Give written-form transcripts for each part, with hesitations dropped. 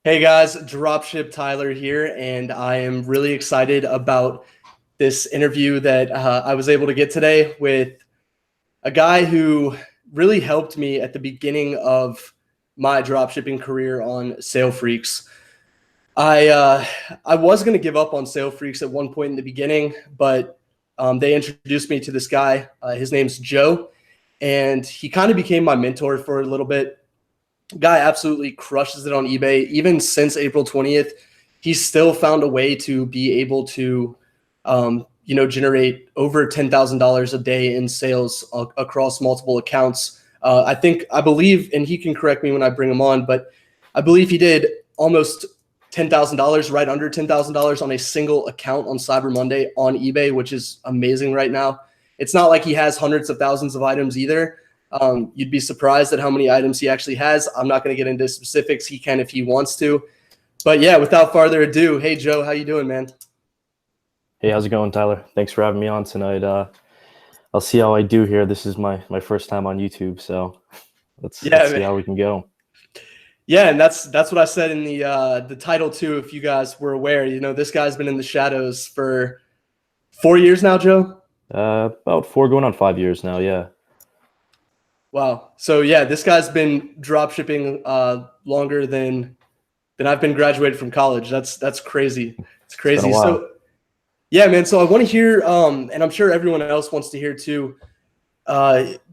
Hey guys, Dropship Tyler here, and I am really excited about this interview that I was able to get today with a guy who really helped me at the beginning of my dropshipping career on Sale Freaks. I uh, I was going to give up on Sale Freaks at one point in the beginning, but they introduced me to this guy. His name's Joe, and he kind of became my mentor for a little bit. Guy absolutely crushes it on eBay. Even since April 20th, he's still found a way to be able to, generate over $10,000 a day in sales across multiple accounts. I believe, and he can correct me when I bring him on, but I believe he did almost $10,000, right under $10,000 on a single account on Cyber Monday on eBay, which is amazing right now. It's not like he has hundreds of thousands of items either. You'd be surprised at how many items he actually has. I'm not going to get into specifics. He can if he wants to. But yeah, without further ado, hey Joe, how you doing, man? Hey, how's it going, Tyler? Thanks for having me on tonight. I'll see how I do here. This is my first time on YouTube, so let's Yeah, see man. how we can go. Yeah, and that's what I said in the title too. If you guys were aware, this guy's been in the shadows for 4 years now, Joe. About 4 going on 5 years now. Yeah, Wow. So yeah, this guy's been drop shipping longer than I've been graduated from college. That's crazy. It's it's been a crazy. while. So yeah, man. So I want to hear, and I'm sure everyone else wants to hear too.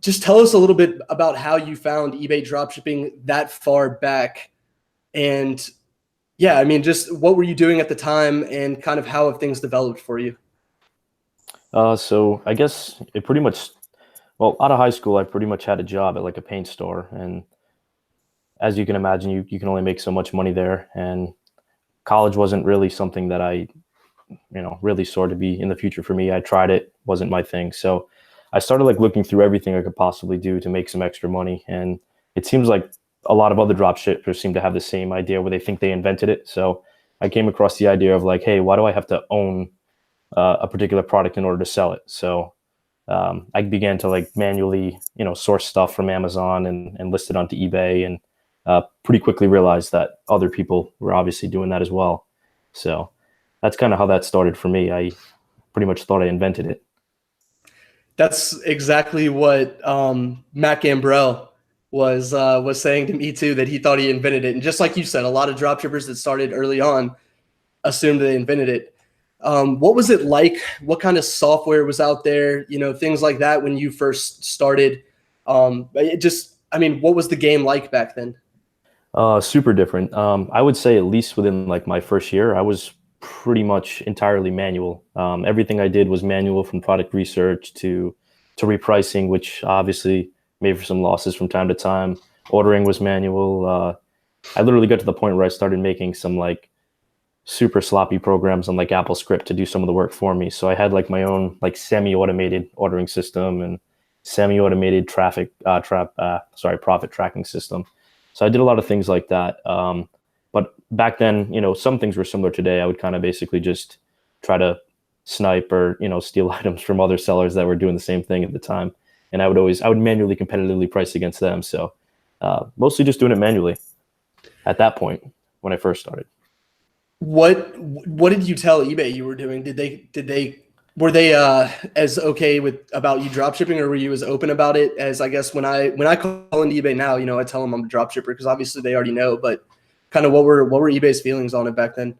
Just tell us a little bit about how you found eBay dropshipping that far back, and yeah, I mean, just what were you doing at the time, and kind of how have things developed for you? So I guess it pretty much. Well, out of high school, I pretty much had a job at like a paint store, and as you can imagine, you can only make so much money there, and college wasn't really something that I really saw to be in the future for me. I tried it, wasn't my thing. So I started like looking through everything I could possibly do to make some extra money. And it seems like a lot of other drop shippers seem to have the same idea where they think they invented it. So I came across the idea of like, hey, why do I have to own a particular product in order to sell it? So I began to like manually, source stuff from Amazon and list it onto eBay, and pretty quickly realized that other people were obviously doing that as well. So that's kind of how that started for me. I pretty much thought I invented it. That's exactly what Matt Gambrell was saying to me too. That he thought he invented it, and just like you said, a lot of dropshippers that started early on assumed they invented it. What was it like? What kind of software was out there? Things like that when you first started. I mean, what was the game like back then? Super different. I would say at least within like my first year, I was pretty much entirely manual. Everything I did was manual, from product research to repricing, which obviously made for some losses from time to time. Ordering was manual. I literally got to the point where I started making some like super sloppy programs on like Apple Script to do some of the work for me. So I had like my own like semi-automated ordering system and semi-automated profit tracking system. So I did a lot of things like that. But back then, some things were similar today. I would kind of basically just try to snipe or, steal items from other sellers that were doing the same thing at the time. And I would manually competitively price against them. So mostly just doing it manually at that point when I first started. What did you tell eBay you were doing? Did they were they as okay with about you drop shipping, or were you as open about it as, I guess, when I call into eBay now, I tell them I'm a drop shipper because obviously they already know, but kind of what were eBay's feelings on it back then?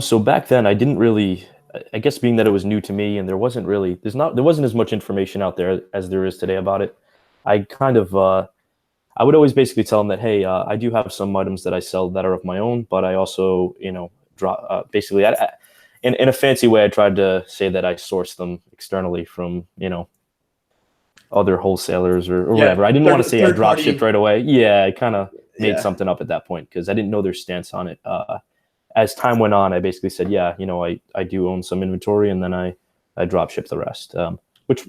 So back then I didn't really, I guess being that it was new to me and there wasn't as much information out there as there is today about it. I kind of, I would always basically tell them that, hey, I do have some items that I sell that are of my own, but I also, basically, in a fancy way, I tried to say that I source them externally from, other wholesalers or Yeah, whatever. I didn't want to say I third drop shipped party. right away. Yeah, I kind of made Yeah, something up at that point because I didn't know their stance on it. As time went on, I basically said, yeah, I do own some inventory, and then I drop ship the rest, which,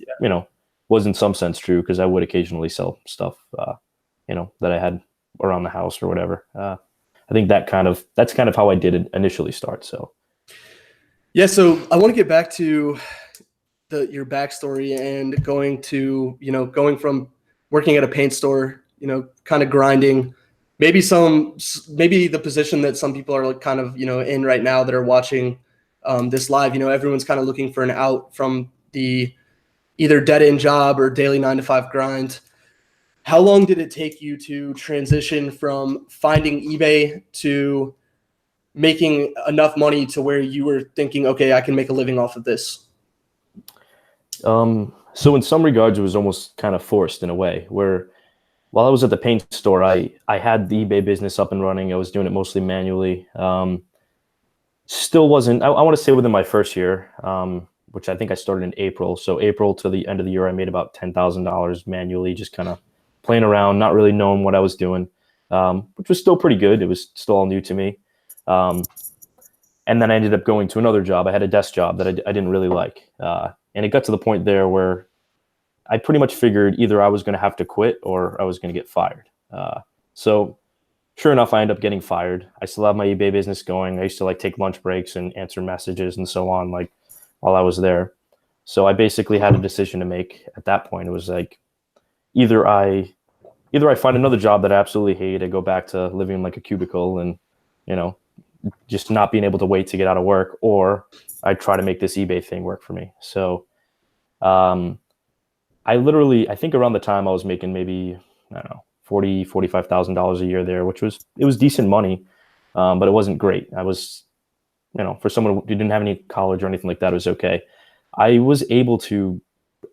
was in some sense true because I would occasionally sell stuff, that I had around the house or whatever. I think that's kind of how I did it initially start. So yeah. So I want to get back to your backstory and going from working at a paint store, kind of grinding. maybe the position that some people are like kind of, in right now that are watching this live, everyone's kind of looking for an out from the either dead end job or daily 9 to 5 grind. How long did it take you to transition from finding eBay to making enough money to where you were thinking, okay, I can make a living off of this? So in some regards, it was almost kind of forced in a way where while I was at the paint store, I had the eBay business up and running. I was doing it mostly manually. Still wasn't, I want to say within my first year, which I think I started in April. So April to the end of the year, I made about $10,000 manually, just kind of playing around, not really knowing what I was doing, which was still pretty good. It was still all new to me. And then I ended up going to another job. I had a desk job that I didn't really like. And it got to the point there where I pretty much figured either I was going to have to quit or I was going to get fired. So sure enough, I ended up getting fired. I still have my eBay business going. I used to like take lunch breaks and answer messages and so on, like while I was there. So I basically had a decision to make at that point. It was like either I find another job that I absolutely hate. I go back to living in like a cubicle and, just not being able to wait to get out of work, or I try to make this eBay thing work for me. So I think around the time I was making maybe, I don't know, $45,000 a year there, it was decent money, but it wasn't great. I was, for someone who didn't have any college or anything like that, it was okay. I was able to,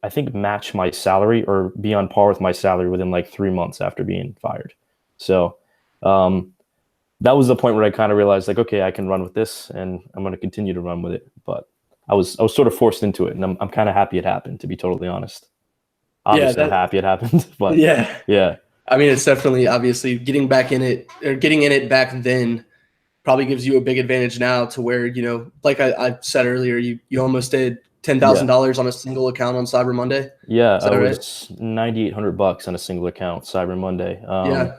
I think, match my salary or be on par with my salary within like 3 months after being fired. So that was the point where I kind of realized like, okay, I can run with this and I'm going to continue to run with it. But I was sort of forced into it, and I'm kind of happy it happened, to be totally honest. Yeah, Obviously, I'm happy it happened, but yeah. yeah. I mean, it's definitely obviously getting back in it or getting in it back then probably gives you a big advantage now to where, like I said earlier, you almost did $10,000 on a single account on Cyber Monday. Yeah, Is I that right? was $9,800 on a single account, Cyber Monday. Yeah.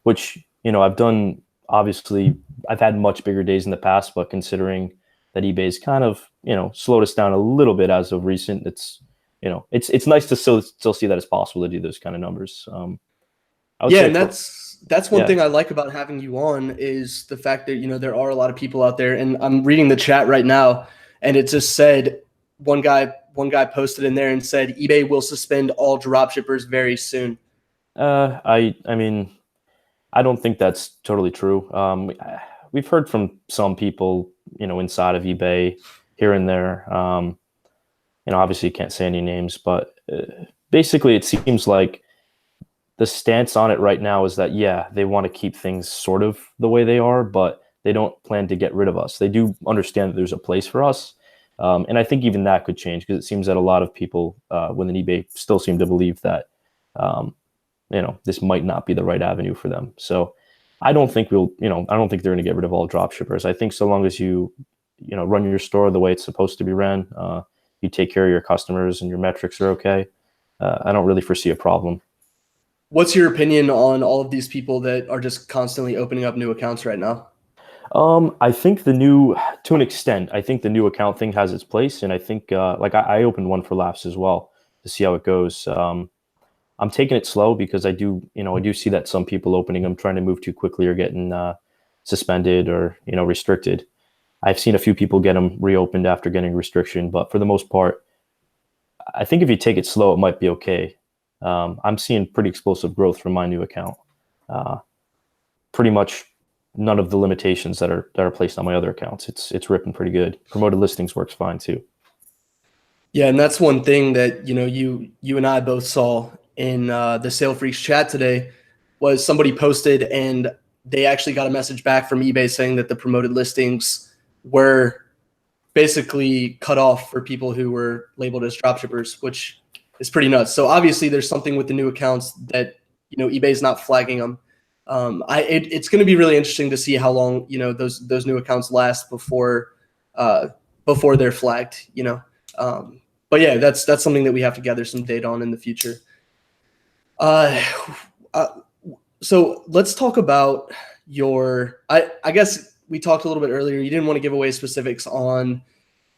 Which, I've done, obviously, I've had much bigger days in the past, but considering that eBay's kind of, slowed us down a little bit as of recent, it's nice to still see that it's possible to do those kind of numbers. I would Yeah, say, and that's one yeah, thing I like about having you on is the fact that there are a lot of people out there, and I'm reading the chat right now, and it just said one guy posted in there and said eBay will suspend all dropshippers very soon. I mean, I don't think that's totally true. We've heard from some people, inside of eBay here and there. Obviously you can't say any names, but basically it seems like the stance on it right now is that, yeah, they want to keep things sort of the way they are, but they don't plan to get rid of us. They do understand that there's a place for us. And I think even that could change, because it seems that a lot of people within eBay still seem to believe that, this might not be the right avenue for them. So I don't think I don't think they're going to get rid of all dropshippers. I think so long as you run your store the way it's supposed to be ran, you take care of your customers and your metrics are okay, I don't really foresee a problem. What's your opinion on all of these people that are just constantly opening up new accounts right now? I think to an extent, I think the new account thing has its place, and I think like I opened one for laughs as well to see how it goes. I'm taking it slow because I do see that some people opening them trying to move too quickly are getting suspended or restricted. I've seen a few people get them reopened after getting restriction, but for the most part, I think if you take it slow, it might be okay. I'm seeing pretty explosive growth from my new account. Pretty much none of the limitations that are placed on my other accounts. It's ripping pretty good. Promoted listings works fine too. Yeah, and that's one thing that you and I both saw in the Sale Freaks chat today was somebody posted and they actually got a message back from eBay saying that the promoted listings were basically cut off for people who were labeled as dropshippers, which is pretty nuts. So obviously there's something with the new accounts that eBay's not flagging them. It's going to be really interesting to see how long those new accounts last before they're flagged. But yeah, that's something that we have to gather some data on in the future. So let's talk about I guess we talked a little bit earlier. You didn't want to give away specifics on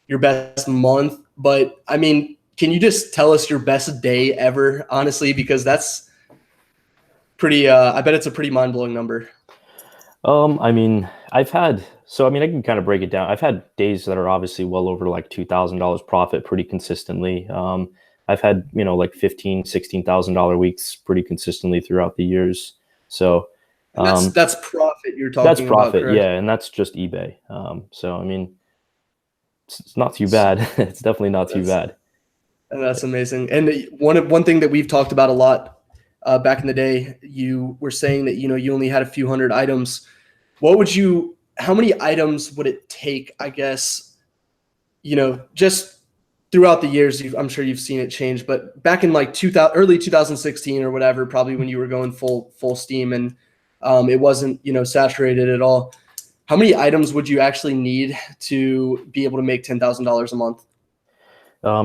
your best month, but I mean, can you just tell us your best day ever, honestly? Because pretty, I bet it's a pretty mind-blowing number. I mean, I can kind of break it down. I've had days that are obviously well over like $2,000 profit pretty consistently. I've had, like $15,000, $16,000 weeks pretty consistently throughout the years. So, And that's profit you're that's talking about, profit. correct? Yeah. And that's just eBay. So, I mean, it's not too bad. It's definitely not too That's bad. that's amazing. And one thing that we've talked about a lot back in the day, you were saying that you only had a few hundred items. How many items would it take, I guess, just throughout the years, I'm sure you've seen it change, but back in like early 2016 or whatever, probably when you were going full steam and it wasn't, saturated at all. How many items would you actually need to be able to make $10,000 a month?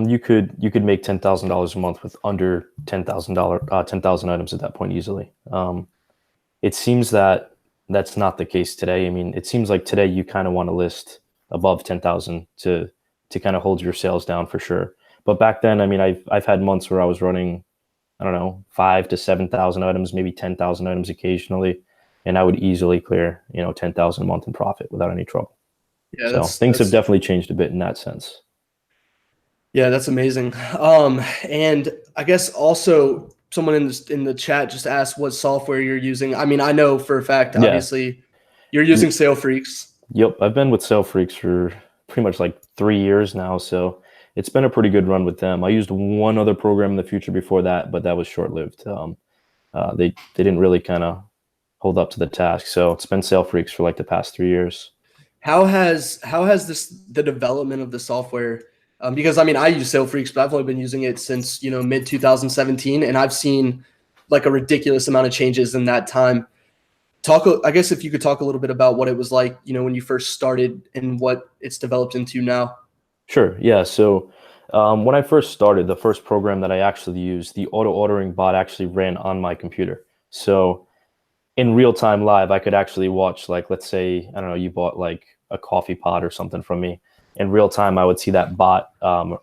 You could make $10,000 a month with under ten thousand items at that point easily. It seems that that's not the case today. I mean, it seems like today you kind of want to list above 10,000 to kind of hold your sales down for sure. But back then, I mean, I've had months where I was running, I don't know, 5 to 7,000 items, maybe 10,000 items occasionally, and I would easily clear 10,000 a month in profit without any trouble. Yeah, So things have definitely changed a bit in that sense. Yeah, that's amazing. And I guess also someone in the chat just asked what software you're using. I mean, I know for a fact, Yeah. obviously, you're using SaleFreaks. Yep, I've been with SaleFreaks for pretty much like 3 years now, so it's been a pretty good run with them. I used one other program in the future before that, but that was short-lived. They didn't really kind of hold up to the task, so it's been SaleFreaks for like the past 3 years. How has the development of the software? Because I mean, I use SaleFreaks, but I've only been using it since mid 2017, and I've seen like a ridiculous amount of changes in that time. I guess if you could talk a little bit about what it was like, when you first started and what it's developed into now. Sure. Yeah. So when I first started, the first program that I actually used, the auto ordering bot actually ran on my computer. So in real time live, I could actually watch, like, let's say, I don't know, you bought like a coffee pot or something from me. In real time, I would see that bot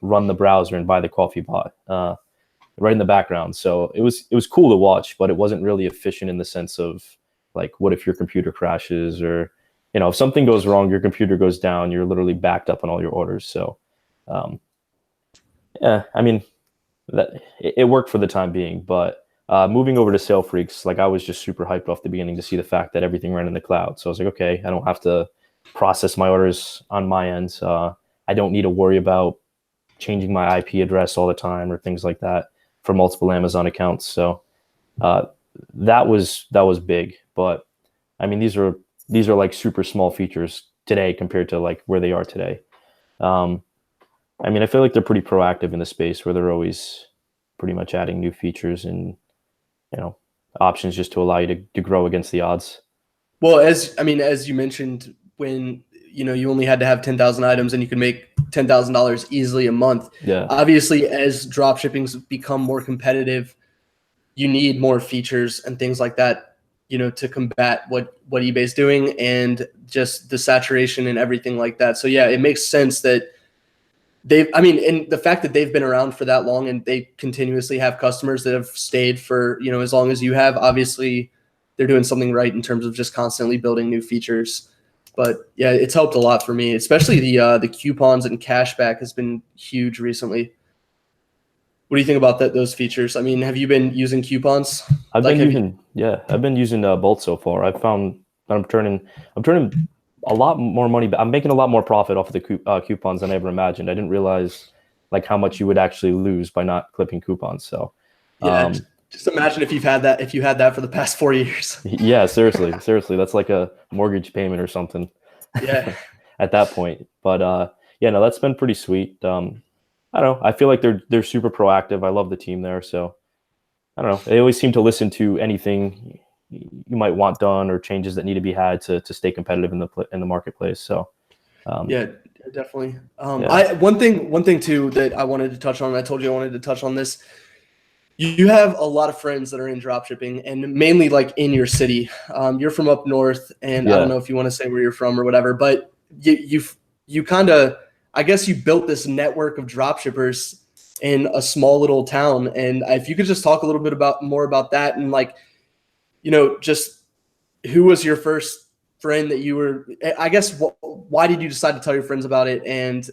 run the browser and buy the coffee pot right in the background. So it was cool to watch, but it wasn't really efficient in the sense of like, what if your computer crashes, or if something goes wrong, your computer goes down, you're literally backed up on all your orders. So yeah, I mean, that it worked for the time being, but moving over to SaleFreaks, like I was just super hyped off the beginning to see the fact that everything ran in the cloud. So I was like, okay, I don't have to process my orders on my end. I don't need to worry about changing my IP address all the time or things like that for multiple Amazon accounts. So that was big. But I mean, these are like super small features today compared to like where they are today. I mean, I feel like they're pretty proactive in the space where they're always pretty much adding new features and options just to allow you to grow against the odds. Well, as you mentioned, when you only had to have 10,000 items and you could make $10,000 easily a month. Yeah. Obviously, as dropshipping's become more competitive, you need more features and things like that, to combat what eBay's doing and just the saturation and everything like that. So yeah, it makes sense that and the fact that they've been around for that long and they continuously have customers that have stayed for, as long as you have, obviously they're doing something right in terms of just constantly building new features. But yeah, it's helped a lot for me, especially the coupons and cashback has been huge recently. What do you think about those features? I mean, have you been using coupons? I've been using both so far. I've found that I'm turning a lot more money. I'm making a lot more profit off of the coupons than I ever imagined. I didn't realize like how much you would actually lose by not clipping coupons. So yeah, just imagine if you had that for the past 4 years. Yeah, seriously, that's like a mortgage payment or something. Yeah. At that point. But yeah, no, that's been pretty sweet. I don't know. I feel like they're super proactive. I love the team there. So I don't know. They always seem to listen to anything you might want done or changes that need to be had to stay competitive in the marketplace. So yeah, definitely. One thing too that I wanted to touch on, I told you I wanted to touch on this. You have a lot of friends that are in dropshipping and mainly like in your city. You're from up north, and I don't know if you want to say where you're from or whatever, but you kind of, I guess you built this network of dropshippers in a small little town. And if you could just talk a little bit more about that, and like, just who was your first friend that you were, I guess, why did you decide to tell your friends about it? And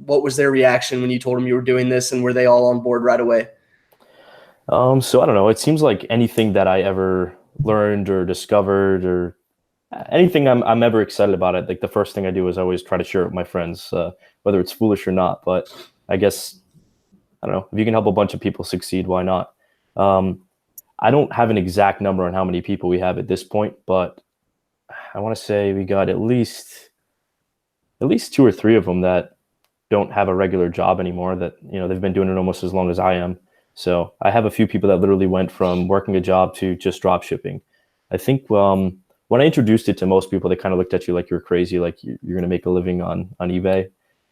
what was their reaction when you told them you were doing this, and were they all on board right away? So I don't know. It seems like anything that I ever learned or discovered or anything I'm ever excited about it, like the first thing I do is I always try to share it with my friends, whether it's foolish or not. But I guess I don't know if you can help a bunch of people succeed, why not? Um, I don't have an exact number on how many people we have at this point, but I want to say we got at least two or three of them that don't have a regular job anymore. That they've been doing it almost as long as I am. So I have a few people that literally went from working a job to just drop shipping. I think when I introduced it to most people, they kind of looked at you like you were crazy, like you're going to make a living on eBay.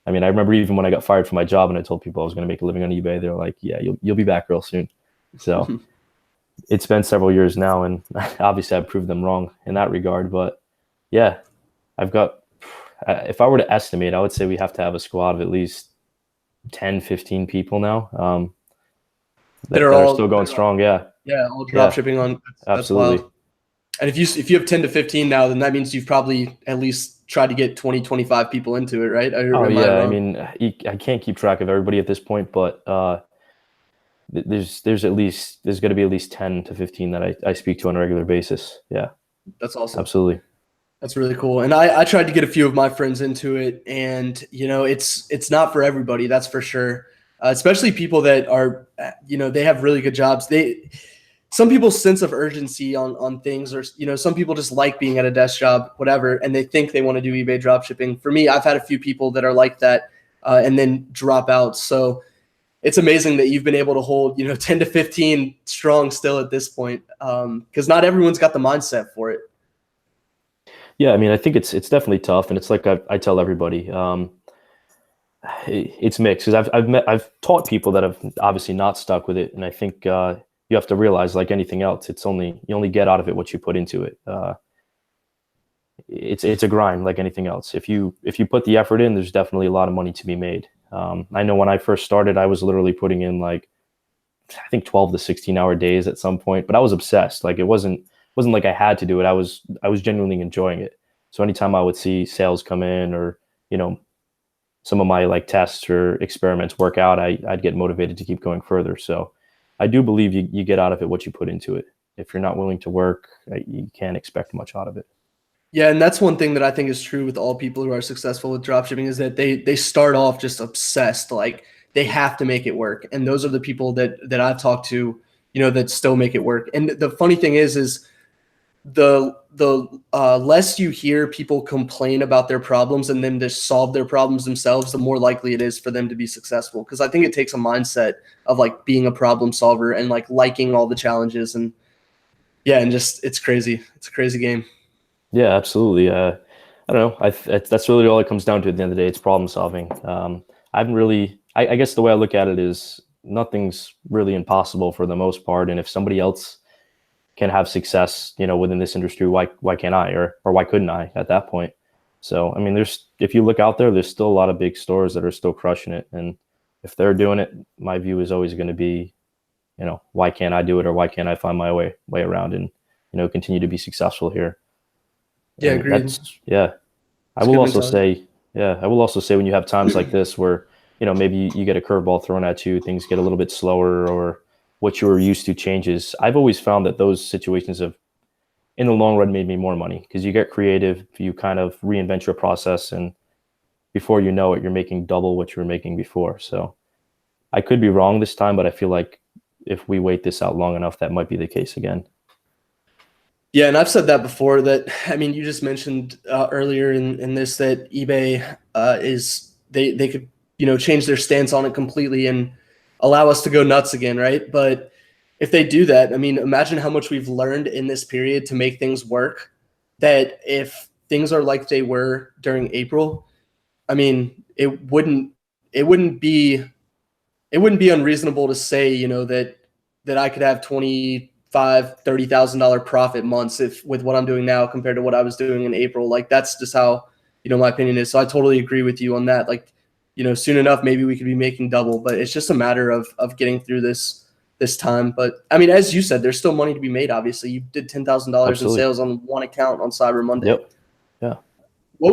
I mean, I remember even when I got fired from my job and I told people I was going to make a living on eBay, they were like, "Yeah, you'll be back real soon." So it's been several years now, and obviously I've proved them wrong in that regard. But yeah, I've got. If I were to estimate, I would say we have to have a squad of at least 10, 15 people now That that are are all, still going strong. Yeah, all drop yeah, shipping on. That's absolutely. wild. And if you have 10 to 15 now, then that means you've probably at least tried to get 20, 25 people into it, right? Or Oh am I yeah, I wrong? mean, I can't keep track of everybody at this point, but there's going to be at least 10 to 15 that I speak to on a regular basis. Yeah, That's awesome. absolutely. That's really cool. And I tried to get a few of my friends into it, and it's not for everybody, that's for sure. Especially people that are, they have really good jobs. Some people's sense of urgency on things, or some people just like being at a desk job, whatever, and they think they want to do eBay dropshipping. For me, I've had a few people that are like that, and then drop out. So it's amazing that you've been able to hold 10 to 15 strong still at this point, because not everyone's got the mindset for it. Yeah, I mean, I think it's definitely tough, and it's like I tell everybody, it's mixed because I've taught people that have obviously not stuck with it, and I think you have to realize, like anything else, you only get out of it what you put into it. It's a grind like anything else. If you put the effort in, there's definitely a lot of money to be made. I know when I first started, I was literally putting in like I think 12 to 16-hour days at some point, but I was obsessed. Like it wasn't like I had to do it. I was genuinely enjoying it. So anytime I would see sales come in or you know some of my like tests or experiments work out, I'd get motivated to keep going further. So I do believe you get out of it what you put into it. If you're not willing to work, you can't expect much out of it. Yeah, and that's one thing that I think is true with all people who are successful with dropshipping is that they start off just obsessed, like they have to make it work. And those are the people that I've talked to, that still make it work. And the funny thing is the less you hear people complain about their problems and then just solve their problems themselves, the more likely it is for them to be successful. Because I think it takes a mindset of like being a problem solver and like liking all the challenges, and yeah, and just it's crazy. It's a crazy game. Yeah, absolutely. I don't know. That's really all it comes down to at the end of the day. It's problem solving. I haven't really. I guess the way I look at it is nothing's really impossible for the most part. And if somebody else can have success, within this industry, why can't I, or why couldn't I at that point? So I mean, if you look out there, there's still a lot of big stores that are still crushing it, and if they're doing it, my view is always going to be, why can't I do it, or why can't I find my way around and continue to be successful here? Yeah, And agreed. that's yeah. I It's will good also mentality. say, yeah, I will also say when you have times like this where, maybe you get a curveball thrown at you, things get a little bit slower or what you were used to changes. I've always found that those situations have, in the long run, made me more money because you get creative, you kind of reinvent your process, and before you know it, you're making double what you were making before. So I could be wrong this time, but I feel like if we wait this out long enough, that might be the case again. Yeah, and I've said that before. That I mean, you just mentioned earlier in this that eBay is they could change their stance on it completely and allow us to go nuts again, right? But if they do that, I mean, imagine how much we've learned in this period to make things work. That if things are like they were during April, I mean, it wouldn't be it wouldn't be unreasonable to say, that I could have 25, $30,000 profit months if with what I'm doing now compared to what I was doing in April. Like that's just how, my opinion is. So I totally agree with you on that. Like, soon enough maybe we could be making double, but it's just a matter of getting through this this time. But I mean, as you said, there's still money to be made. Obviously, you did $10,000 in sales on one account on Cyber Monday. Yep. Yeah. What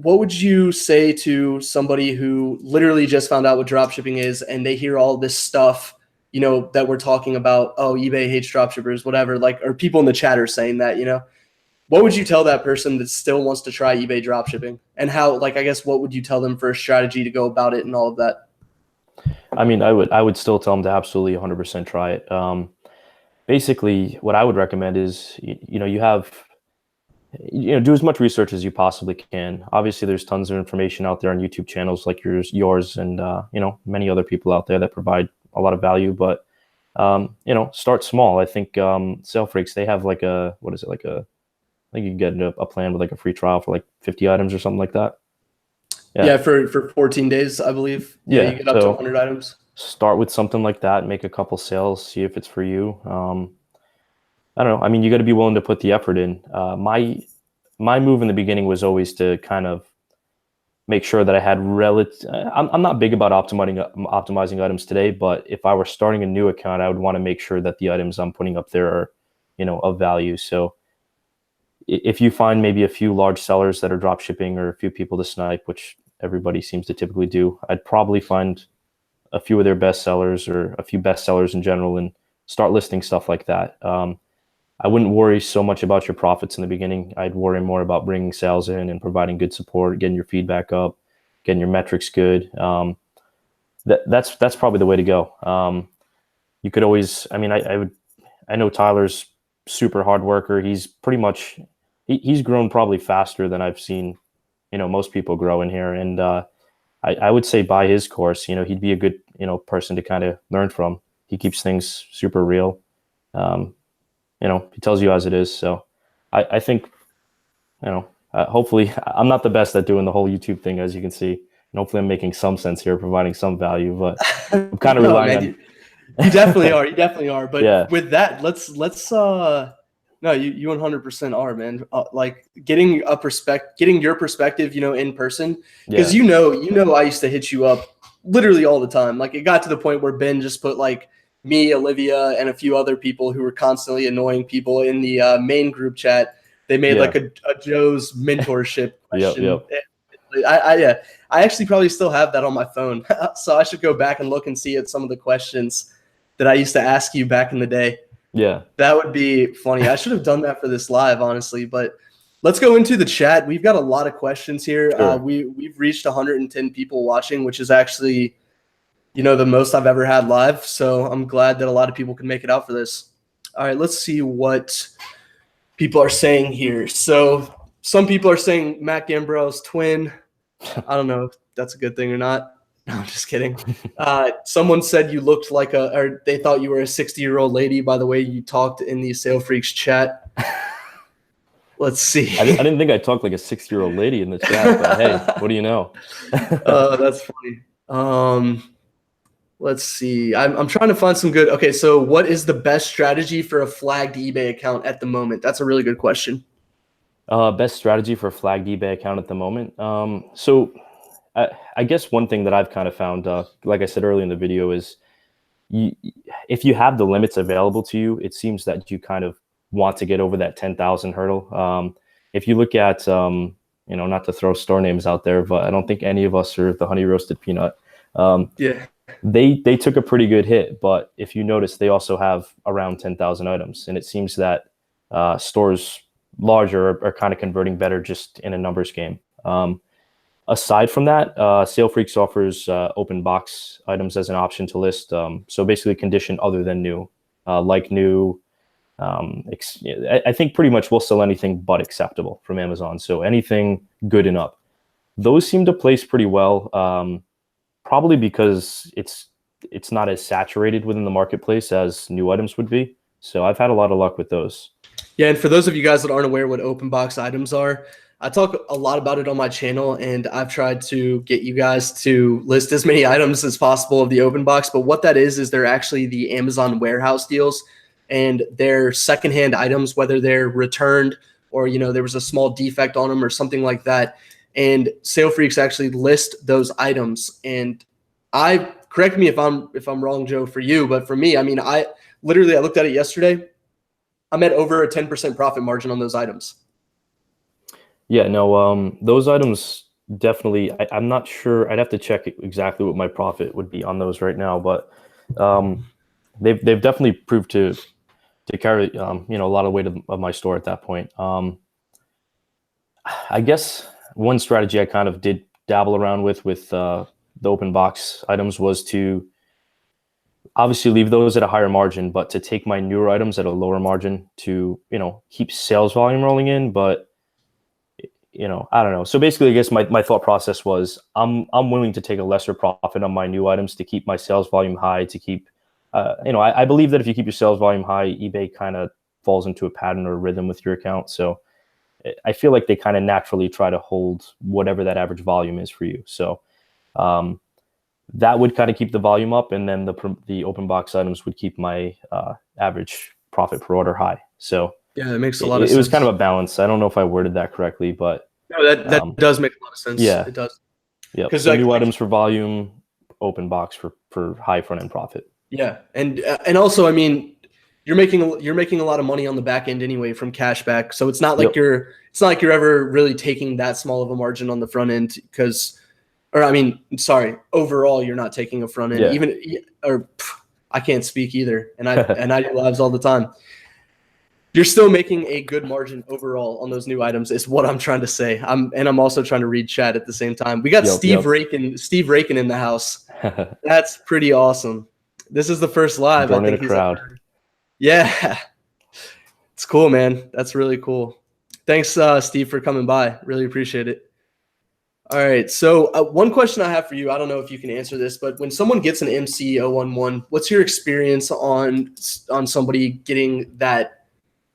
would you say to somebody who literally just found out what dropshipping is and they hear all this stuff, you know, that we're talking about? Oh, eBay hates dropshippers, whatever. Like, or people in the chat are saying that, you know. What would you tell that person that still wants to try eBay dropshipping, and how, like, I guess, what would you tell them for a strategy to go about it and all of that? I mean, I would still tell them to absolutely 100% try it. Basically, what I would recommend is, you know, do as much research as you possibly can. Obviously, there's tons of information out there on YouTube channels like yours and, you know, many other people out there that provide a lot of value, but, you know, start small. I think, SaleFreaks, they have like I think you can get a plan with like a free trial for like 50 items or something like that. Yeah, for 14 days, I believe. Yeah, you get up to 100 items. Start with something like that, make a couple sales, see if it's for you. I don't know. I mean, you got to be willing to put the effort in. My move in the beginning was always to kind of make sure that I had I'm not big about optimizing items today, but if I were starting a new account, I would want to make sure that the items I'm putting up there are, you know, of value. So if you find maybe a few large sellers that are drop shipping or a few people to snipe, which everybody seems to typically do, I'd probably find a few of their best sellers or a few best sellers in general and start listing stuff like that. I wouldn't worry so much about your profits in the beginning. I'd worry more about bringing sales in and providing good support, getting your feedback up, getting your metrics good. That's probably the way to go. You could always, I mean, I know Tyler's super hard worker. He's pretty much, he's grown probably faster than I've seen, you know, most people grow in here. And I would say buy his course. You know, he'd be a good, you know, person to kind of learn from. He keeps things super real. You know, he tells you as it is. So I think, you know, hopefully I'm not the best at doing the whole YouTube thing, as you can see. And hopefully I'm making some sense here, providing some value, but I'm kind of relying on. You definitely are. You definitely are. But yeah. With that, no, you 100% are, man. Like getting your perspective, you know, in person, because you know, I used to hit you up literally all the time. Like it got to the point where Ben just put like me, Olivia, and a few other people who were constantly annoying people in the main group chat. They made like a Joe's mentorship question. Yep. I actually probably still have that on my phone, so I should go back and look and see at some of the questions that I used to ask you back in the day. Yeah, that would be funny. I should have done that for this live, honestly. But let's go into the chat. We've got a lot of questions here. Sure. We've reached 110 people watching, which is actually, you know, the most I've ever had live. So I'm glad that a lot of people can make it out for this. All right, let's see what people are saying here. So some people are saying Matt Gambrell's twin. I don't know if that's a good thing or not. No, I'm just kidding. Someone said you looked like or they thought you were a 60-year-old lady by the way you talked in the SaleFreaks chat. Let's see. I didn't think I talked like a 60-year-old lady in the chat, but hey, what do you know? That's funny. Let's see. I'm trying to find some good. Okay, so what is the best strategy for a flagged eBay account at the moment? That's a really good question. Best strategy for a flagged eBay account at the moment. So I guess one thing that I've kind of found, like I said earlier in the video, is if you have the limits available to you, it seems that you kind of want to get over that 10,000 hurdle. If you look at, you know, not to throw store names out there, but I don't think any of us are the Honey Roasted Peanut. They took a pretty good hit, but if you notice, they also have around 10,000 items, and it seems that stores larger are kind of converting better just in a numbers game. Aside from that, SaleFreaks offers open box items as an option to list. So basically condition other than new, like new. I think pretty much we'll sell anything but acceptable from Amazon. So anything good and up. Those seem to place pretty well, probably because it's not as saturated within the marketplace as new items would be. So I've had a lot of luck with those. Yeah, and for those of you guys that aren't aware what open box items are, I talk a lot about it on my channel, and I've tried to get you guys to list as many items as possible of the open box. But what that is they're actually the Amazon warehouse deals, and they're secondhand items, whether they're returned or, you know, there was a small defect on them or something like that. And SaleFreaks actually list those items. And I correct me if I'm wrong, Joe, for you, but for me, I mean, I looked at it yesterday. I'm at over a 10% profit margin on those items. Yeah, no, those items definitely. I'm not sure. I'd have to check exactly what my profit would be on those right now, but um, they've definitely proved to carry a lot of weight of my store at that point. I guess one strategy I kind of did dabble around with the open box items was to obviously leave those at a higher margin, but to take my newer items at a lower margin to keep sales volume rolling in, but I don't know. So basically, I guess my thought process was I'm willing to take a lesser profit on my new items to keep my sales volume high, to keep, I believe that if you keep your sales volume high, eBay kind of falls into a pattern or rhythm with your account. So I feel like they kind of naturally try to hold whatever that average volume is for you. So that would kind of keep the volume up, and then the open box items would keep my average profit per order high. So yeah, it makes a lot of it sense. was kind of a balance. I don't know if I worded that correctly, but no, that does make a lot of sense. Yeah, it does. Yeah. So new items for volume, open box for high front end profit. Yeah, and also, I mean, you're making a lot of money on the back end anyway from cashback, so it's not like you're ever really taking that small of a margin on the front end overall you're not taking a front end I can't speak either, and I do lives all the time. You're still making a good margin overall on those new items is what I'm trying to say. I'm also trying to read chat at the same time. We got Steve Rakin in the house. That's pretty awesome. This is the first live. Joining a crowd. Yeah. It's cool, man. That's really cool. Thanks, Steve, for coming by. Really appreciate it. All right. So one question I have for you, I don't know if you can answer this, but when someone gets an MC011, what's your experience on somebody getting that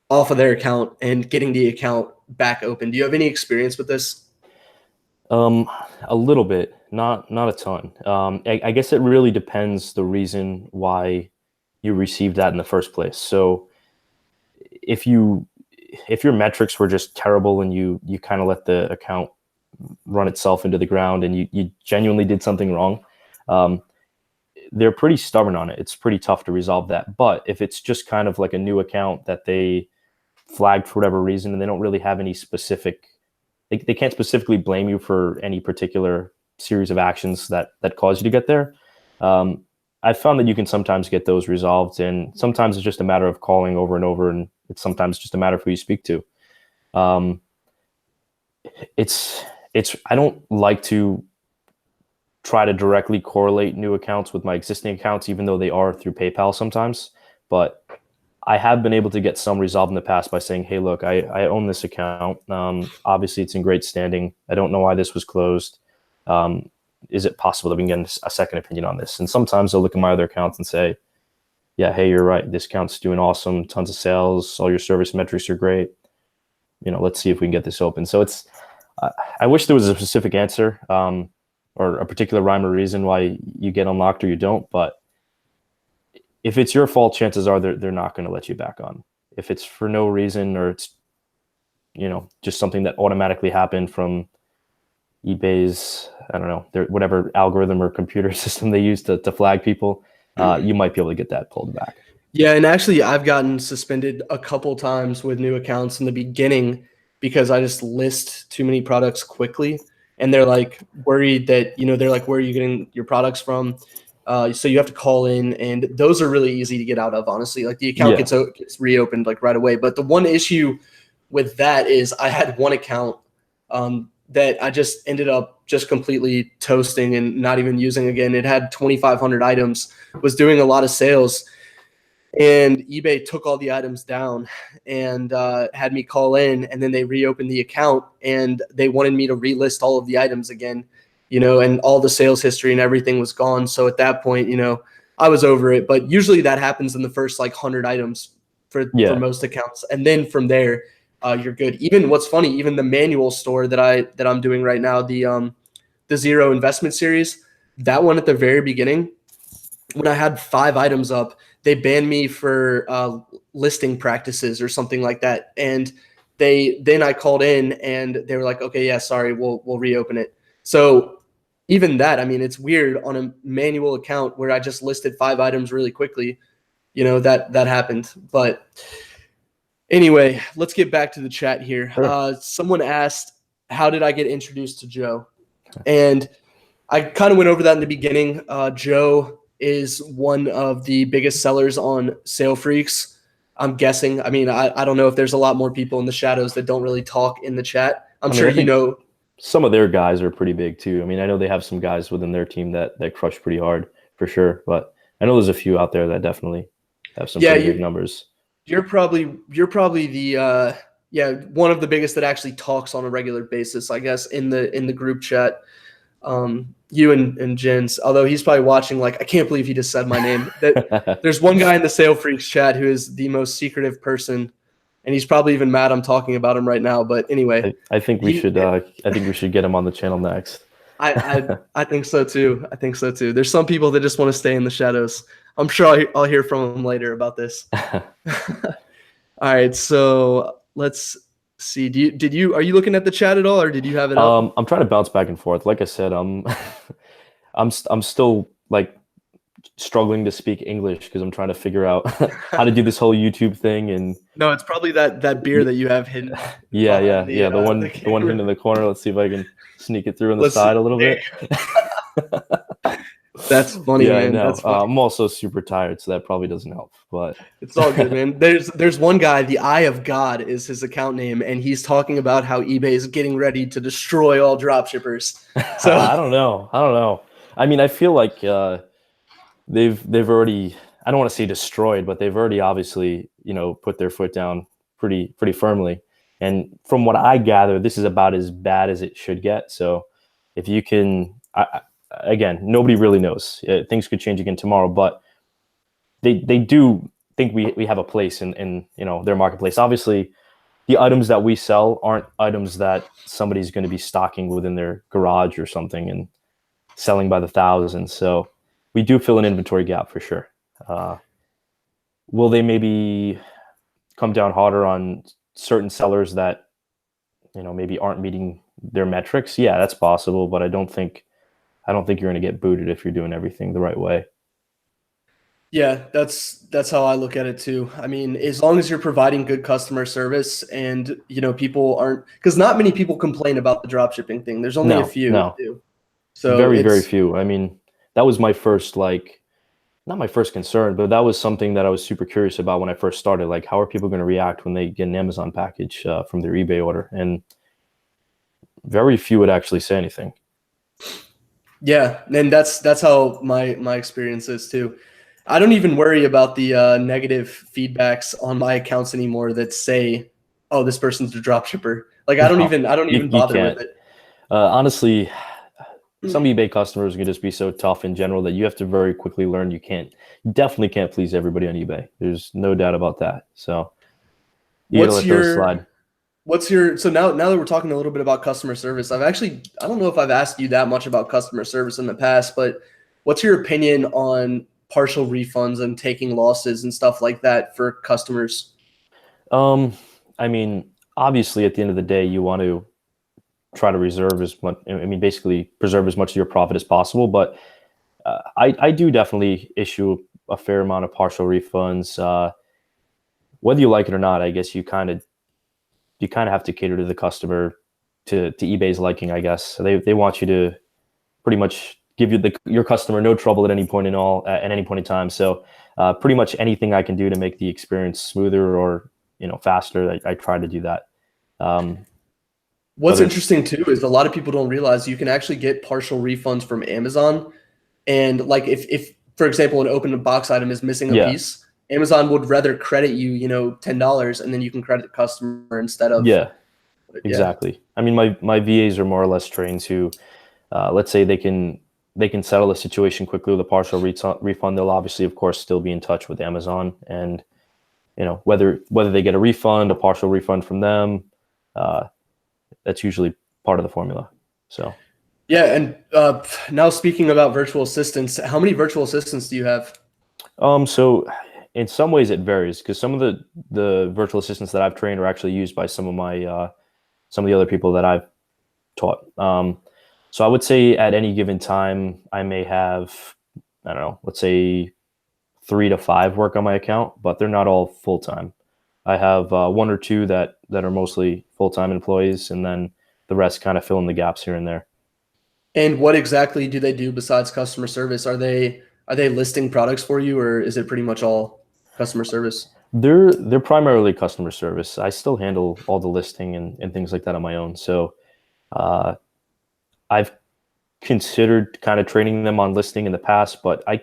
off of their account and getting the account back open? Do you have any experience with this? A little bit, not a ton. I guess it really depends the reason why you received that in the first place. So if your metrics were just terrible and you kind of let the account run itself into the ground and you genuinely did something wrong, they're pretty stubborn on it. It's pretty tough to resolve that. But if it's just kind of like a new account that they flagged for whatever reason and they don't really have any specific, they can't specifically blame you for any particular series of actions that caused you to get there. I've found that you can sometimes get those resolved, and sometimes it's just a matter of calling over and over, and it's sometimes just a matter of who you speak to. I don't like to try to directly correlate new accounts with my existing accounts, even though they are through PayPal sometimes. But I have been able to get some resolved in the past by saying, hey, look, I own this account. Obviously, it's in great standing. I don't know why this was closed. Is it possible that we can get a second opinion on this? And sometimes they'll look at my other accounts and say, yeah, hey, you're right. This account's doing awesome. Tons of sales. All your service metrics are great. Let's see if we can get this open. So it's, I wish there was a specific answer or a particular rhyme or reason why you get unlocked or you don't. But if it's your fault, chances are they're not going to let you back on. If it's for no reason or it's, just something that automatically happened from eBay's, I don't know, their whatever algorithm or computer system they use to flag people, you might be able to get that pulled back. Yeah, and actually I've gotten suspended a couple times with new accounts in the beginning because I just list too many products quickly, and they're like worried that, they're like, where are you getting your products from? So you have to call in, and those are really easy to get out of, honestly. Like the account gets reopened like right away. But the one issue with that is I had one account that I just ended up just completely toasting and not even using again. It had 2,500 items, was doing a lot of sales, and eBay took all the items down and had me call in, and then they reopened the account and they wanted me to relist all of the items again, and all the sales history and everything was gone. So at that point, I was over it. But usually that happens in the first 100 items for most accounts, and then from there, you're good. Even what's funny, even the manual store that I'm doing right now, the Zero Investment series, that one at the very beginning, when I had 5 items up, they banned me for listing practices or something like that. And then I called in and they were like, okay, yeah, sorry, we'll reopen it. So even that, I mean, it's weird on a manual account where I just listed 5 items really quickly, that happened. But anyway, let's get back to the chat here. Sure. Someone asked, how did I get introduced to Joe? And I kind of went over that in the beginning. Joe is one of the biggest sellers on Sale Freaks, I'm guessing. I mean, I don't know if there's a lot more people in the shadows that don't really talk in the chat. I'm I mean, sure I think know. some of their guys are pretty big too. I mean, I know they have some guys within their team that crush pretty hard for sure, but I know there's a few out there that definitely have some Yeah, pretty big numbers. you're probably the one of the biggest that actually talks on a regular basis, I guess, in the group chat. You and Jens, although he's probably watching like, I can't believe he just said my name. That there's one guy in the Sale Freaks chat who is the most secretive person, and he's probably even mad I'm talking about him right now. But anyway, I think we should get him on the channel next. I think so too. I think so too. There's some people that just want to stay in the shadows. I'm sure I'll hear from him later about this. All right, so let's see. Are you looking at the chat at all, or did you have it up? I'm trying to bounce back and forth. Like I said, I'm still like struggling to speak English because I'm trying to figure out how to do this whole YouTube thing. And No, it's probably that beer that you have hidden. Yeah. The one the hidden in the corner. Let's see if I can sneak it through on the Let's side see. a little bit. That's funny, Yeah, man. I know. That's funny. I'm also super tired, so that probably doesn't help. But It's all good, man. There's one guy, the Eye of God is his account name, and he's talking about how eBay is getting ready to destroy all dropshippers. So I don't know. I mean, I feel like they've already, I don't want to say destroyed, but they've already obviously, put their foot down pretty firmly. And from what I gather, this is about as bad as it should get. So if you can, again, nobody really knows. Things could change again tomorrow, but they do think we have a place in their marketplace. Obviously, the items that we sell aren't items that somebody's going to be stocking within their garage or something and selling by the thousands. So we do fill an inventory gap for sure. Will they maybe come down harder on certain sellers that maybe aren't meeting their metrics? Yeah, that's possible, but I don't think you're going to get booted if you're doing everything the right way. yeah, that's how I look at it too. I mean, as long as you're providing good customer service and people aren't, because not many people complain about the drop shipping thing. There's only a few No, who do. So very few. I mean, that was my first not my first concern, but that was something that I was super curious about when I first started. Like, how are people going to react when they get an Amazon package from their eBay order? And very few would actually say anything. Yeah, and that's how my experience is too. I don't even worry about the negative feedbacks on my accounts anymore that say, "Oh, this person's a drop shipper." Like I don't No, even you bother can't. with it. Honestly, some eBay customers can just be so tough in general that you have to very quickly learn you definitely can't please everybody on eBay. There's no doubt about that. So you gotta let those slide. So now that we're talking a little bit about customer service, I don't know if I've asked you that much about customer service in the past, but what's your opinion on partial refunds and taking losses and stuff like that for customers? I mean, obviously at the end of the day, you want to try to reserve as much, basically preserve as much of your profit as possible. But I do definitely issue a fair amount of partial refunds. Whether you like it or not, I guess you kind of have to cater to the customer, to eBay's liking, I guess. So they want you to pretty much give your customer no trouble at any point in time. So pretty much anything I can do to make the experience smoother or faster, I try to do that. What's interesting too is a lot of people don't realize you can actually get partial refunds from Amazon. And like if for example, an open box item is missing a piece, Amazon would rather credit you, $10, and then you can credit the customer instead of. Yeah, exactly. I mean, my VAs are more or less trained to, let's say they can settle the situation quickly with a partial refund. They'll obviously, of course, still be in touch with Amazon, and whether they get a refund, a partial refund from them, that's usually part of the formula. So. Yeah, and now speaking about virtual assistants, how many virtual assistants do you have? So in some ways it varies because some of the virtual assistants that I've trained are actually used by some of the other people that I've taught. So I would say at any given time, I may have, I don't know, let's say 3 to 5 work on my account, but they're not all full time. I have one or two that are mostly full time employees, and then the rest kind of fill in the gaps here and there. And what exactly do they do besides customer service? Are they listing products for you, or is it pretty much all customer service? They're primarily customer service. I still handle all the listing and things like that on my own. So uh, I've considered kind of training them on listing in the past, but I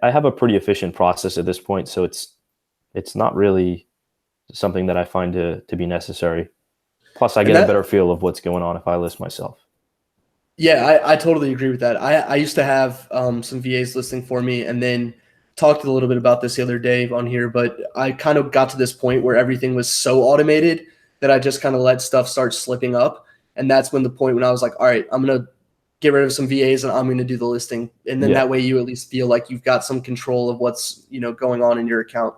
have a pretty efficient process at this point, so it's not really something that I find to be necessary. Plus, I And get a that better feel of what's going on if I list myself. Yeah, I totally agree with that. I used to have some VAs listening for me, and then talked a little bit about this the other day on here, but I kind of got to this point where everything was so automated that I just kind of let stuff start slipping up. And that's when the point when I was like, all right, I'm going to get rid of some VAs and I'm going to do the listing. And then Yeah, that way you at least feel like you've got some control of what's, going on in your account.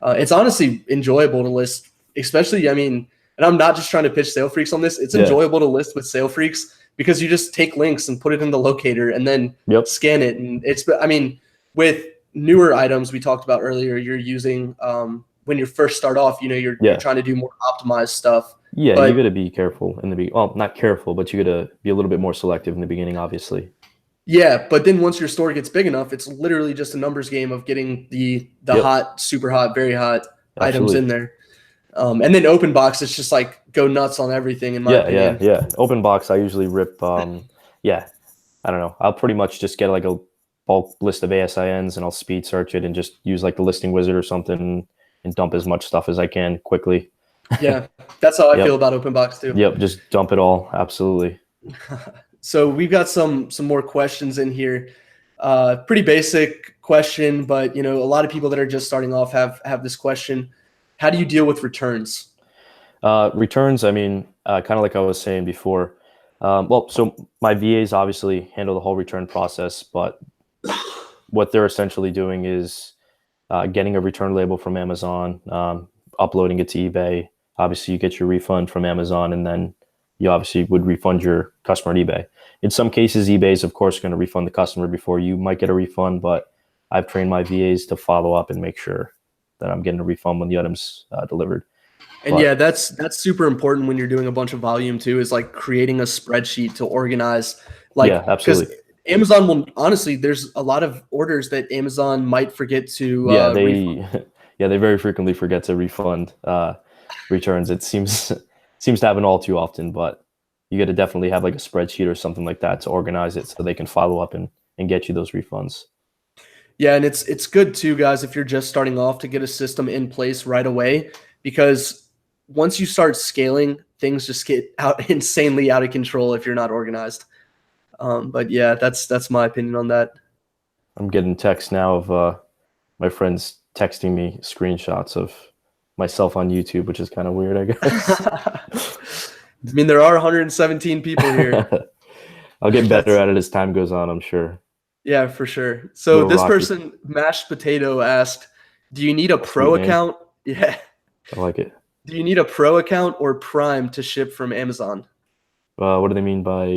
It's honestly enjoyable to list, especially, I mean, and I'm not just trying to pitch Sale Freaks on this. It's yeah, enjoyable to list with Sale Freaks because you just take links and put it in the locator and then yep, scan it. And I mean, with newer items we talked about earlier, you're using when you first start off, you're yeah, trying to do more optimized stuff. yeah. You got But to be careful in the beginning. Well, not careful, but you got to be a little bit more selective in the beginning, obviously. yeah, but then once your store gets big enough, it's literally just a numbers game of getting the Yep, hot, super hot, very hot items in absolutely. there. And then open box, it's just like go nuts on everything, in my Yeah, yeah, opinion. yeah. Open box, I usually rip. Yeah, I don't know. I'll pretty much just get like a bulk list of ASINs and I'll speed search it and just use like the listing wizard or something and dump as much stuff as I can quickly. Yeah, that's how I feel Yep. about open box too. Yep. Just dump it all. Absolutely. So we've got some more questions in here. Pretty basic question, but a lot of people that are just starting off have this question. How do you deal with returns? Returns, I mean, kind of like I was saying before. Well, so my VAs obviously handle the whole return process, but what they're essentially doing is getting a return label from Amazon, uploading it to eBay. Obviously, you get your refund from Amazon, and then you obviously would refund your customer on eBay. In some cases, eBay is, of course, going to refund the customer before you might get a refund, but I've trained my VAs to follow up and make sure that I'm getting a refund when the item's delivered. And But yeah, that's super important when you're doing a bunch of volume too, is like creating a spreadsheet to organize, yeah, like, because absolutely. Amazon will honestly, there's a lot of orders that Amazon might forget to Yeah, refund. they yeah, they very frequently forget to refund returns. It seems to happen all too often, but you got to definitely have like a spreadsheet or something like that to organize it so they can follow up and get you those refunds. Yeah, and it's good too, guys, if you're just starting off to get a system in place right away, because once you start scaling, things just get out insanely out of control if you're not organized. But yeah, that's my opinion on that. I'm getting texts now of my friends texting me screenshots of myself on YouTube, which is kind of weird, I guess. I mean, there are 117 people here. I'll get better That's at it as time goes on, I'm sure. Yeah, for sure. A So little this rocky. person, Mashed Potato, asked, "Do you need a Sweet pro name. account? Yeah. I like it. Do you need a pro account or Prime to ship from Amazon?" What do they mean by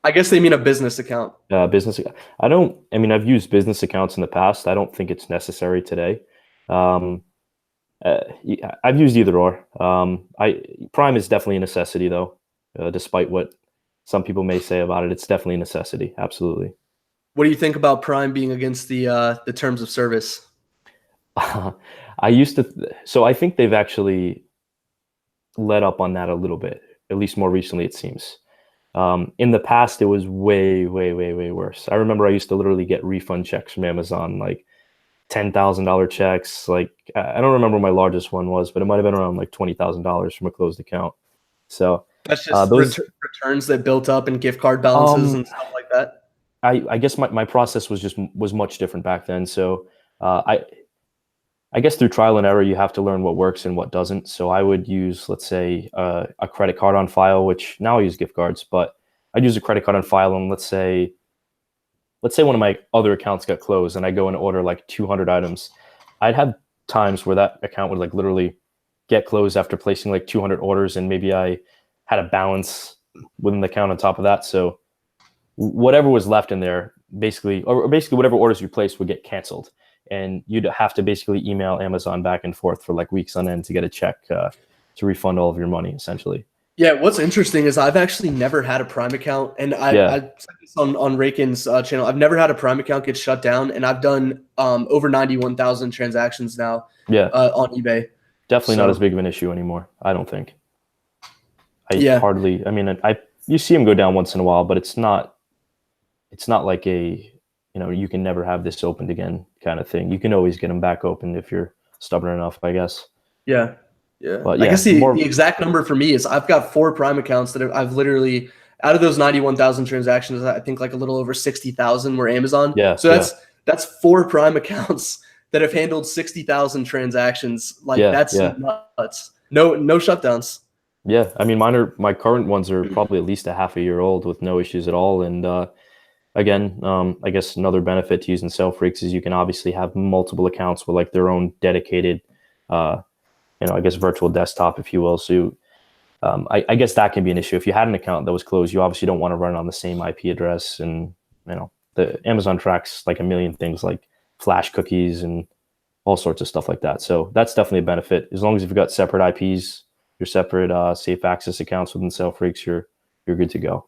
I guess they mean a business account. business? I don't. I mean, I've used business accounts in the past. I don't think it's necessary today. Um, I've used either or. I Prime is definitely a necessity, though. Despite what some people may say about it, it's definitely a necessity. Absolutely. What do you think about Prime being against the terms of service? I used to. So I think they've actually let up on that a little bit. At least more recently, it seems. In the past, it was way, way, way, way worse. I remember I used to literally get refund checks from Amazon, like $10,000 checks. Like I don't remember what my largest one was, but it might have been around like $20,000 from a closed account. So That's just those, returns that built up and gift card balances um, and stuff like that. I guess my process was much different back then. So I guess through trial and error, you have to learn what works and what doesn't. So I would use, let's say, a credit card on file, which now I use gift cards, but I'd use a credit card on file, and let's say one of my other accounts got closed, and I go and order like 200 items. I'd have times where that account would like literally get closed after placing like 200 orders, and maybe I had a balance within the account on top of that. So whatever was left in there, basically whatever orders you placed would get canceled, and you'd have to basically email Amazon back and forth for like weeks on end to get a check to refund all of your money, essentially. Yeah, what's interesting is I've actually never had a Prime account, and I Yeah, said this on Rakin's channel. I've never had a Prime account get shut down, and I've done over 91,000 transactions now yeah, on eBay. definitely not as So big of an issue anymore. I don't think. I yeah, hardly. I mean, you see them go down once in a while, but it's not like a, you can never have this opened again kind of thing. You can always get them back open if you're stubborn enough, I guess. yeah, yeah. But I yeah, guess the more. exact number for me is I've got 4 Prime accounts that I've literally, out of those 91,000 transactions, I think like a little over 60,000 were Amazon. Yeah, So yeah, that's 4 Prime accounts that have handled 60,000 transactions. Like yeah, that's yeah, nuts. No shutdowns. yeah. I mean, my current ones are probably at least a half a year old with no issues at all. And again, I guess another benefit to using Salesforce is you can obviously have multiple accounts with like their own dedicated, uh, I guess virtual desktop, if you will. So I guess that can be an issue. If you had an account that was closed, you obviously don't want to run on the same IP address. And, the Amazon tracks like a million things like flash cookies and all sorts of stuff like that. So that's definitely a benefit. As long as you've got separate IPs, your separate safe access accounts within Salesforce, you're good to go.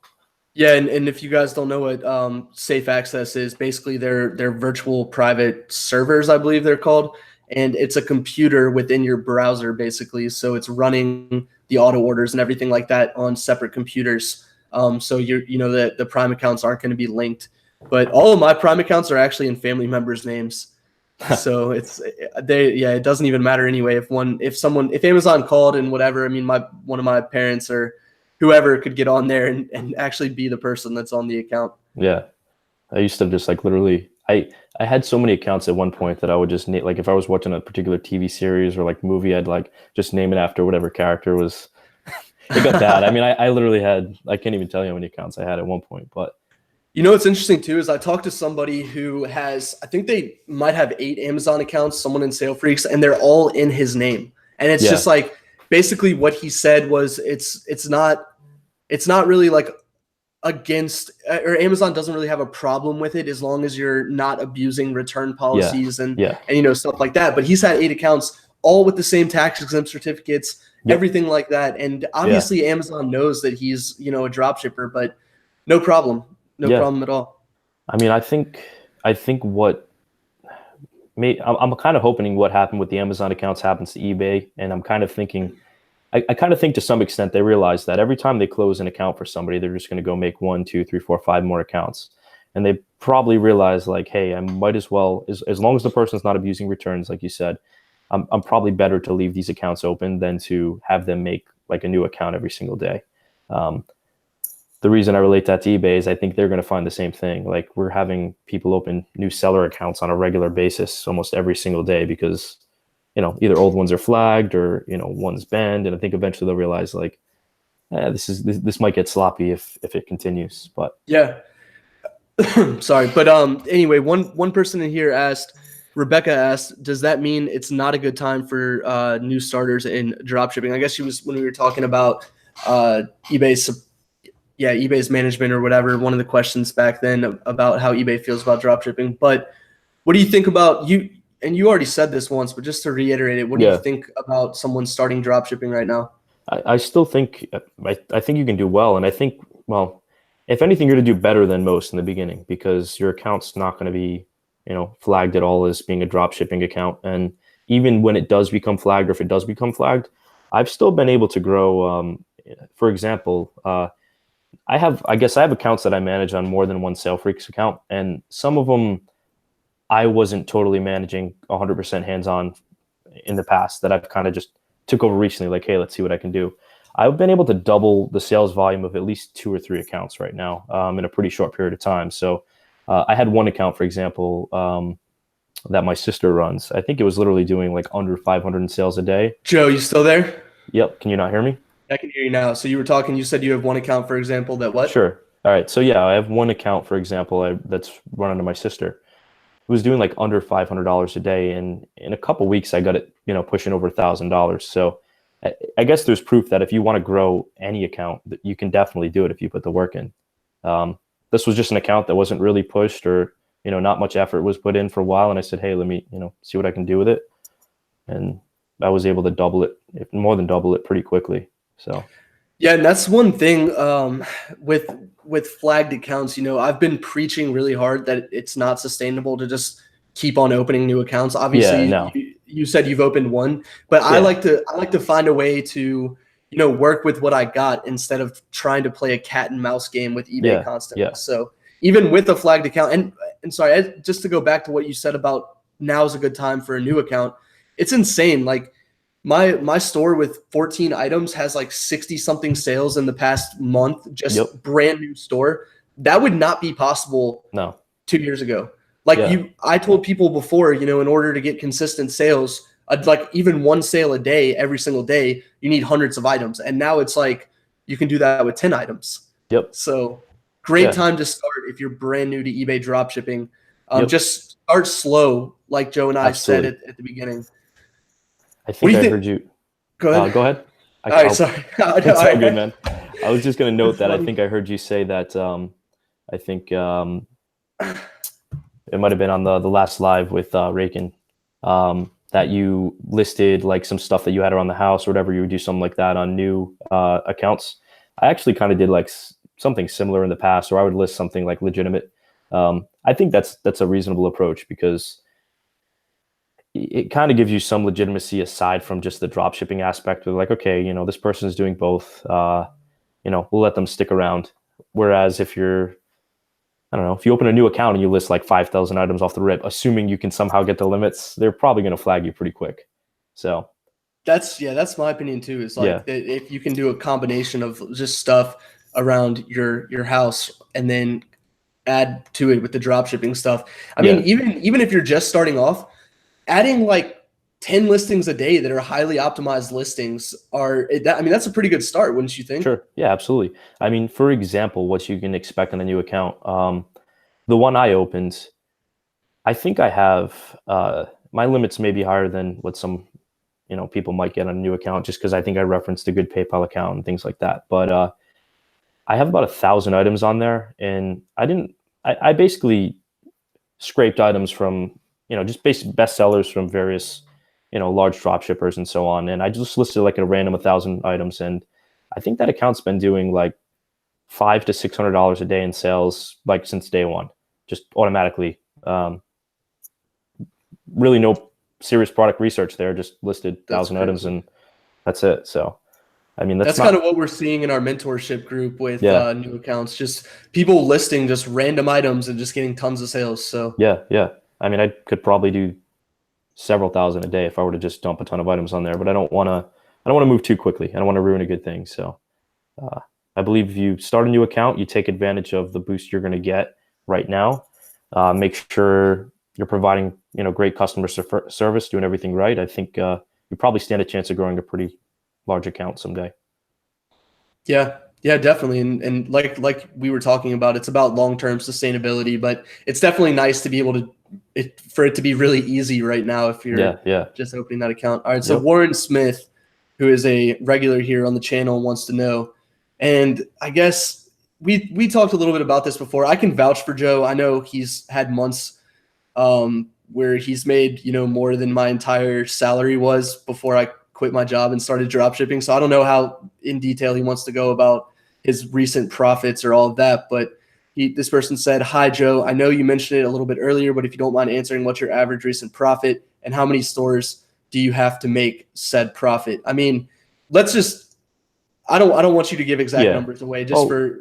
Yeah, and if you guys don't know what safe access is, basically they're virtual private servers, I believe they're called, and it's a computer within your browser, basically. So it's running the auto orders and everything like that on separate computers. So the Prime accounts aren't going to be linked, but all of my Prime accounts are actually in family members' names. So it doesn't even matter anyway. If Amazon called and whatever, I mean, one of my parents or whoever could get on there and actually be the person that's on the account. Yeah. I used to just like literally, I had so many accounts at one point that I would just like if I was watching a particular TV series or like movie, I'd like just name it after whatever character was. It got bad. I mean, I literally I can't even tell you how many accounts I had at one point, but You know what's interesting too is I talked to somebody who has, I think they might have 8 Amazon accounts, someone in Sale Freaks, and they're all in his name. And it's yeah, just like basically what he said was it's not really like against, or Amazon doesn't really have a problem with it as long as you're not abusing return yeah, policies and yeah, stuff like that. But he's had 8 accounts all with the same tax exempt certificates, yep, everything like that. And yeah, obviously Amazon knows that he's a drop shipper, but no problem. No yeah. problem at all. I mean, I think what I'm kind of hoping what happened with the Amazon accounts happens to eBay, and I'm kind of thinking I kind of think to some extent they realize that every time they close an account for somebody, they're just going to go make 1, 2, 3, 4, 5 more accounts. And they probably realize like, hey, I might as well, as long as the person's not abusing returns, like you said, I'm probably better to leave these accounts open than to have them make like a new account every single day. Um, the reason I relate that to eBay is I think they're going to find the same thing. Like we're having people open new seller accounts on a regular basis almost every single day because either old ones are flagged or one's banned, and I think eventually they'll realize like this might get sloppy if it continues. But Yeah. Sorry, but anyway, one person in here Rebecca asked, does that mean it's not a good time for new starters in dropshipping? I guess she was when we were talking about eBay's management or whatever, one of the questions back then about how eBay feels about dropshipping. But what do you think about you? And you already said this once, but just to reiterate it, what do you yeah, think about someone starting dropshipping right now? I still think I think you can do well, and I think well, if anything, you're going to do better than most in the beginning because your account's not going to be flagged at all as being a drop shipping account, and even when it does become flagged or if it does become flagged, I've still been able to grow. For example, I guess I have accounts that I manage on more than one SaleFreaks account, and some of them I wasn't totally managing 100% hands-on in the past that I've kind of just took over recently. Like, hey, let's see what I can do. I've been able to double the sales volume of at least 2 or 3 accounts right now in a pretty short period of time. So I had one account, for example, that my sister runs. I think it was literally doing like under 500 in sales a day. Joe, you still there? Yep. Can you not hear me? I can hear you now. So you said you have one account, for example, that what? Sure. All right. So yeah, I have one account, for example, that's run under my sister. It was doing like under $500 a day, and in a couple weeks, I got it, pushing over $1,000. So I guess there's proof that if you want to grow any account, that you can definitely do it if you put the work in. this was just an account that wasn't really pushed, or not much effort was put in for a while. And I said, hey, let me see what I can do with it, and I was able to double it, more than double it, pretty quickly. So Yeah, and that's one thing with flagged accounts. I've been preaching really hard that it's not sustainable to just keep on opening new accounts. yeah, Obviously, no, you said you've opened one, but I yeah, like to find a way to work with what I got instead of trying to play a cat and mouse game with eBay yeah, constantly. yeah, So even with a flagged account, and sorry, just to go back to what you said about now is a good time for a new account. It's insane. Like my store with 14 items has like 60 something sales in the past month, yep, just brand new store. That would not be possible no, 2 years ago. Like yeah, I told people before, in order to get consistent sales, like even one sale a day, every single day, you need hundreds of items. And now it's like you can do that with 10 items. yep, So great yeah, time to start if you're brand new to eBay dropshipping. yep, Just start slow, like Joe and I said absolutely. at the beginning. I What do think you I think? heard you. Go ahead. Go ahead. All right, sorry. All It's all good, right. man. I was just going to note That's that I funny. think I heard you say that. I think it might have been on the last live with Rakin, that you listed like some stuff that you had around the house or whatever. You would do something like that on new accounts. I actually kind of did like something similar in the past, or I would list something like legitimate. I think that's a reasonable approach, because it kind of gives you some legitimacy aside from just the drop shipping aspect of like, okay, this person is doing both. We'll let them stick around. Whereas if you're, I don't know, if you open a new account and you list like 5,000 items off the rip, assuming you can somehow get the limits, they're probably going to flag you pretty quick. So That's my opinion too. Is yeah, like if you can do a combination of just stuff around your house and then add to it with the drop shipping stuff. I mean, yeah, even if you're just starting off, adding like 10 listings a day that are highly optimized listings that's a pretty good start, wouldn't you think? sure. Yeah, absolutely. I mean, for example, what you can expect on a new account, the one I opened, I think I have, my limits may be higher than what some people might get on a new account, just because I think I referenced a good PayPal account and things like that. But I have about 1,000 items on there, and I basically scraped items from just basic bestsellers from various large drop shippers and so on, and I just listed like a random 1,000 items, and I think that account's been doing like $500 to $600 a day in sales like since day one, just automatically. Really no serious product research there, just listed That's 1,000 items, crazy. and that's it. So I mean, that's That's kind not, of what we're seeing in our mentorship group with yeah, new accounts, just people listing just random items and just getting tons of sales. So yeah, yeah. I mean, I could probably do several thousand a day if I were to just dump a ton of items on there, but I don't want to move too quickly. I don't want to ruin a good thing. So uh, I believe if you start a new account, you take advantage of the boost you're going to get right now. Make sure you're providing great customer service, doing everything right. I think you probably stand a chance of growing a pretty large account someday. yeah, definitely. And like we were talking about, it's about long-term sustainability, but it's definitely nice to be able to for it to be really easy right now if you're Yeah, yeah, just opening that account. All right, so yep, Warren Smith, who is a regular here on the channel, wants to know, and I guess we talked a little bit about this before. I can vouch for Joe. I know he's had months where he's made more than my entire salary was before I quit my job and started drop shipping. So I don't know how in detail he wants to go about his recent profits or all of that, but this person said, "Hi Joe, I know you mentioned it a little bit earlier, but if you don't mind answering, what's your average recent profit and how many stores do you have to make said profit?" I mean, let's just I don't want you to give exact yeah. numbers away just Well, for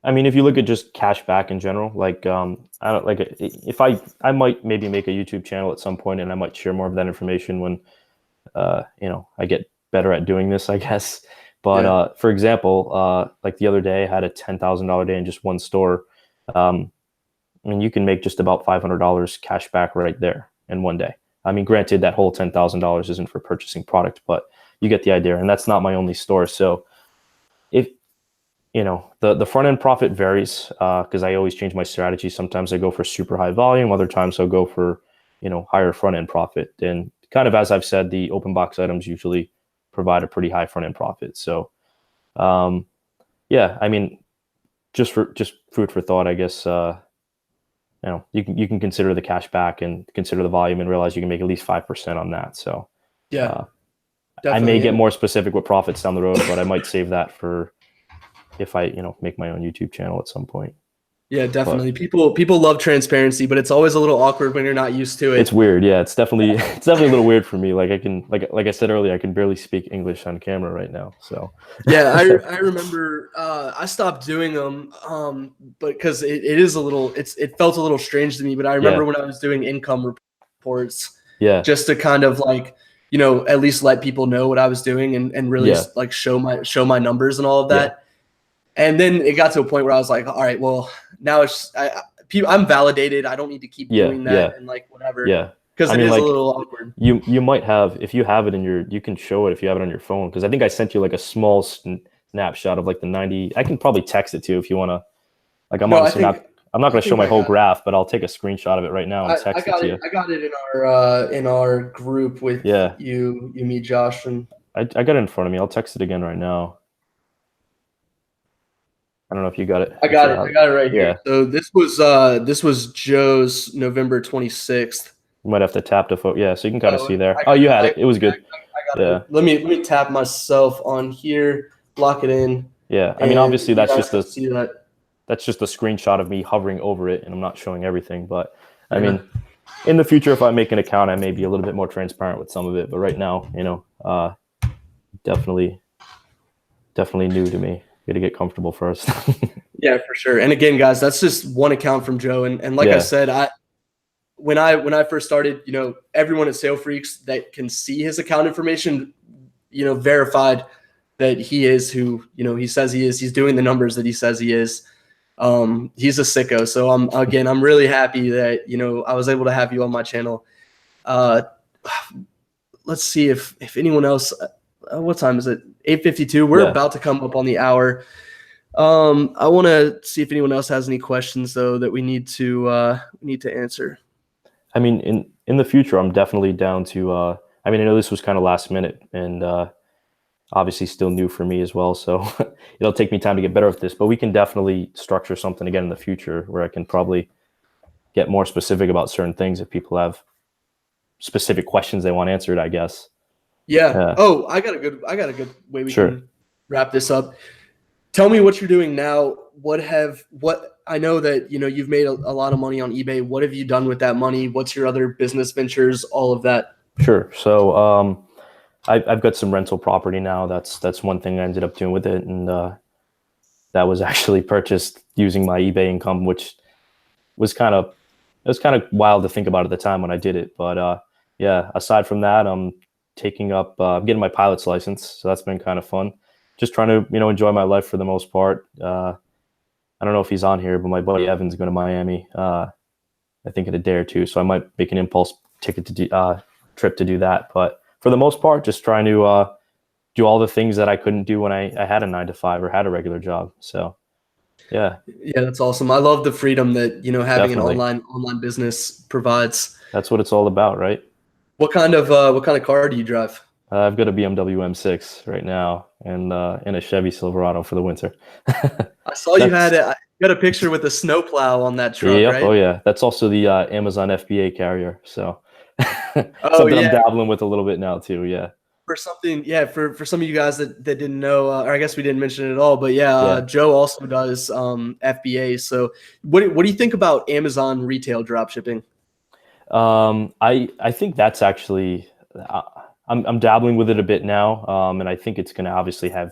I mean, if you look at just cashback in general, like I don't like if I might maybe make a YouTube channel at some point, and I might share more of that information when I get better at doing this, I guess. But yeah. for example, like the other day, I had a $10,000 day in just one store. Um, I mean, you can make just about $500 cash back right there in one day. I mean, granted, that whole $10,000 isn't for purchasing product, but you get the idea. And that's not my only store. So if the front end profit varies, because I always change my strategy. Sometimes I go for super high volume. Other times I'll go for higher front end profit. And kind of as I've said, the open box items usually provide a pretty high front end profit. So yeah, I mean, just food for thought, I guess. You can consider the cash back and consider the volume and realize you can make at least 5% on that. So Yeah, I may definitely. get more specific with profits down the road, but I might save that for if I make my own YouTube channel at some point. Yeah, But definitely. People love transparency, but it's always a little awkward when you're not used to it's it. weird. Yeah, it's definitely a little weird for me. Like I can like I said earlier, I can barely speak English on camera right now. So Yeah, I remember I stopped doing them, but because it is a little, it felt a little strange to me. But I remember yeah, when I was doing income reports, yeah, just to kind of like, at least let people know what I was doing and really yeah, like show my numbers and all of yeah, that. And then it got to a point where I was like, all right, well, now I'm validated. I don't need to keep yeah, doing yeah, that and like whatever, yeah. because I it mean, is a like little awkward. you might have if you have it in you can show it if you have it on your phone because I think I sent you like a small snapshot of like the 90. I can probably text it to you if you want to. Like No, I'm not I going to show think my I whole got it. graph, but I'll take a screenshot of it right now and I text it got to it. you. I got it in our group with Yeah, you, me, Josh, and I got it in front of me. I'll text it again right now. I don't know if you got it. I If got you it. have I it. got it right here. Yeah, So this was Joe's November 26th. you might have to tap the phone. Yeah, so you can kind of Oh, see there. I Oh, got you it. had I, it. It was yeah, good. I got Yeah, it. Let me tap myself on here, lock it in, yeah. I mean, and obviously you guys can see that. that's just a screenshot of me hovering over it, and I'm not showing everything. But I Yeah. mean, in the future, if I make an account, I may be a little bit more transparent with some of it. But right now, definitely, definitely new to me. Got to get comfortable first. Yeah, for sure. And again, guys, that's just one account from Joe. And like I Yeah, said, when I first started, everyone at Sale Freaks that can see his account information, verified that he is who, he says he is. He's doing the numbers that he says he is. He's a sicko. So I'm really happy that, I was able to have you on my channel. Uh, let's see if anyone else, what time is it? 8:52. We're yeah. about to come up on the hour. I want to see if anyone else has any questions though that we need to answer. I mean, in the future, I'm definitely down to. I mean, I know this was kind of last minute, and obviously still new for me as well. So it'll take me time to get better at this. But we can definitely structure something again in the future where I can probably get more specific about certain things if people have specific questions they want answered. I guess. Yeah. Yeah. Oh, I got a good way we Sure. can wrap this up. Tell me what you're doing now. What I know that you've made a lot of money on eBay. What have you done with that money? What's your other business ventures? All of that. Sure. So I've got some rental property now. That's one thing I ended up doing with it, and that was actually purchased using my eBay income, which was kind of it was kind of wild to think about at the time when I did it. But yeah, aside from that, I'm taking up I'm getting my pilot's license, so that's been kind of fun. Just trying to enjoy my life for the most part. I don't know if he's on here, but my buddy Evan's going to Miami. I think in a day or two, so I might make an impulse ticket trip to do that. But for the most part, just trying to do all the things that I couldn't do when I had a 9 to 5 or had a regular job. So yeah, Yeah, that's awesome. I love the freedom that having an definitely. online business provides. That's what it's all about, right? What kind of car do you drive? I've got a BMW M6 right now and a Chevy Silverado for the winter. I saw you That's got a picture with a snowplow on that truck, Yep. Oh right? yeah. That's also the Amazon FBA carrier. So Oh something I'm yeah, dabbling with a little bit now too. Yeah. for something, yeah, for some of you guys that didn't know, or I guess we didn't mention it at all, but yeah, Yeah. Joe also does FBA. So what do you think about Amazon retail drop shipping? I think that's actually uh, I'm dabbling with it a bit now, and I think it's going to obviously have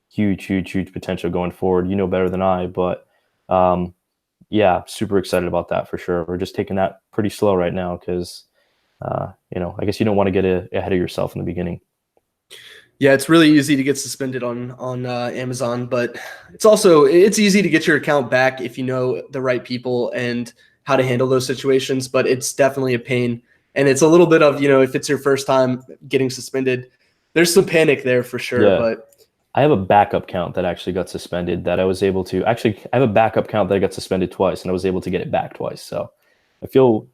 huge potential going forward. You know better than I, but um, yeah, super excited about that for sure. We're just taking that pretty slow right now because I guess you don't want to get ahead of yourself in the beginning. Yeah, it's really easy to get suspended on Amazon, but it's easy to get your account back if you know the right people and how to handle those situations. But it's definitely a pain, and it's a little bit of if it's your first time getting suspended, there's some panic there for sure. Yeah. But I have a backup count that actually got suspended that I was able to actually I have a backup count that got suspended twice and I was able to get it back twice. So I feel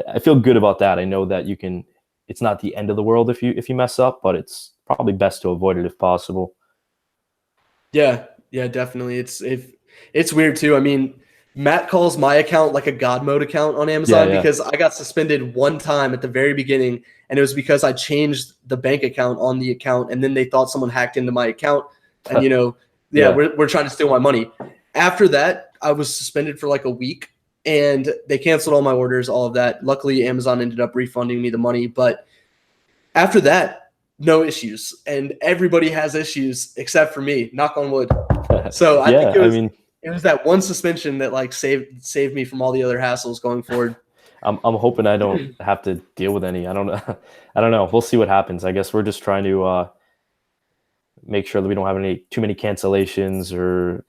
I feel good about that. I know that it's not the end of the world if you mess up, but it's probably best to avoid it if possible. yeah, definitely. It's if It's weird too. I mean, Matt calls my account like a God mode account on Yeah, Amazon yeah. because I got suspended one time at the very beginning, and it was because I changed the bank account on the account, and then they thought someone hacked into my account, and yeah, Yeah. we're trying to steal my money. After that, I was suspended for like a week, and they canceled all my orders, all of that. Luckily, Amazon ended up refunding me the money, but after that, no issues, and everybody has issues except for me. Knock on wood. So I think Yeah, I mean, it was that one suspension that like saved me from all the other hassles going forward. I'm hoping I don't have to deal with any. I don't know. I don't know. We'll see what happens. I guess we're just trying to make sure that we don't have any too many cancellations or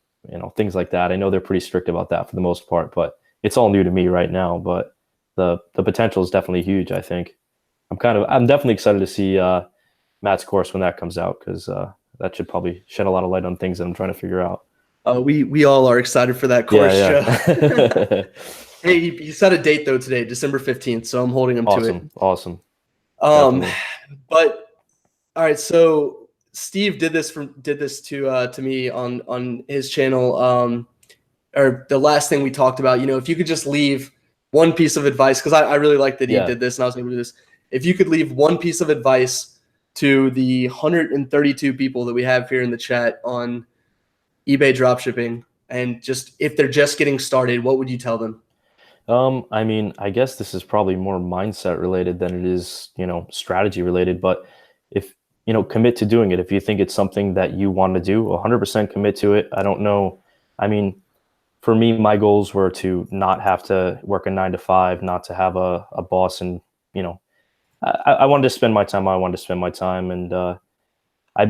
things like that. I know they're pretty strict about that for the most part, but it's all new to me right now. But the potential is definitely huge. I think I'm definitely excited to see Matt's course when that comes out, because that should probably shed a lot of light on things that I'm trying to figure out. We all are excited for that course, Yeah, Joe. yeah. Hey, he set a date though today, December 15th, so I'm holding him to it. Awesome. Um, Definitely. but all right, so Steve did this to me on his channel. Or the last thing we talked about, if you could just leave one piece of advice, because I really like that he Yeah. did this and I was able to do this. If you could leave one piece of advice to the 132 people that we have here in the chat on eBay dropshipping, and just if they're just getting started, what would you tell them? I mean, I guess this is probably more mindset related than it is, strategy related. But if, commit to doing it. If you think it's something that you want to do, 100% commit to it. I don't know. I mean, for me, my goals were to not have to work a 9 to 5, not to have a boss. And, I wanted to spend my time. I wanted to spend my time. And I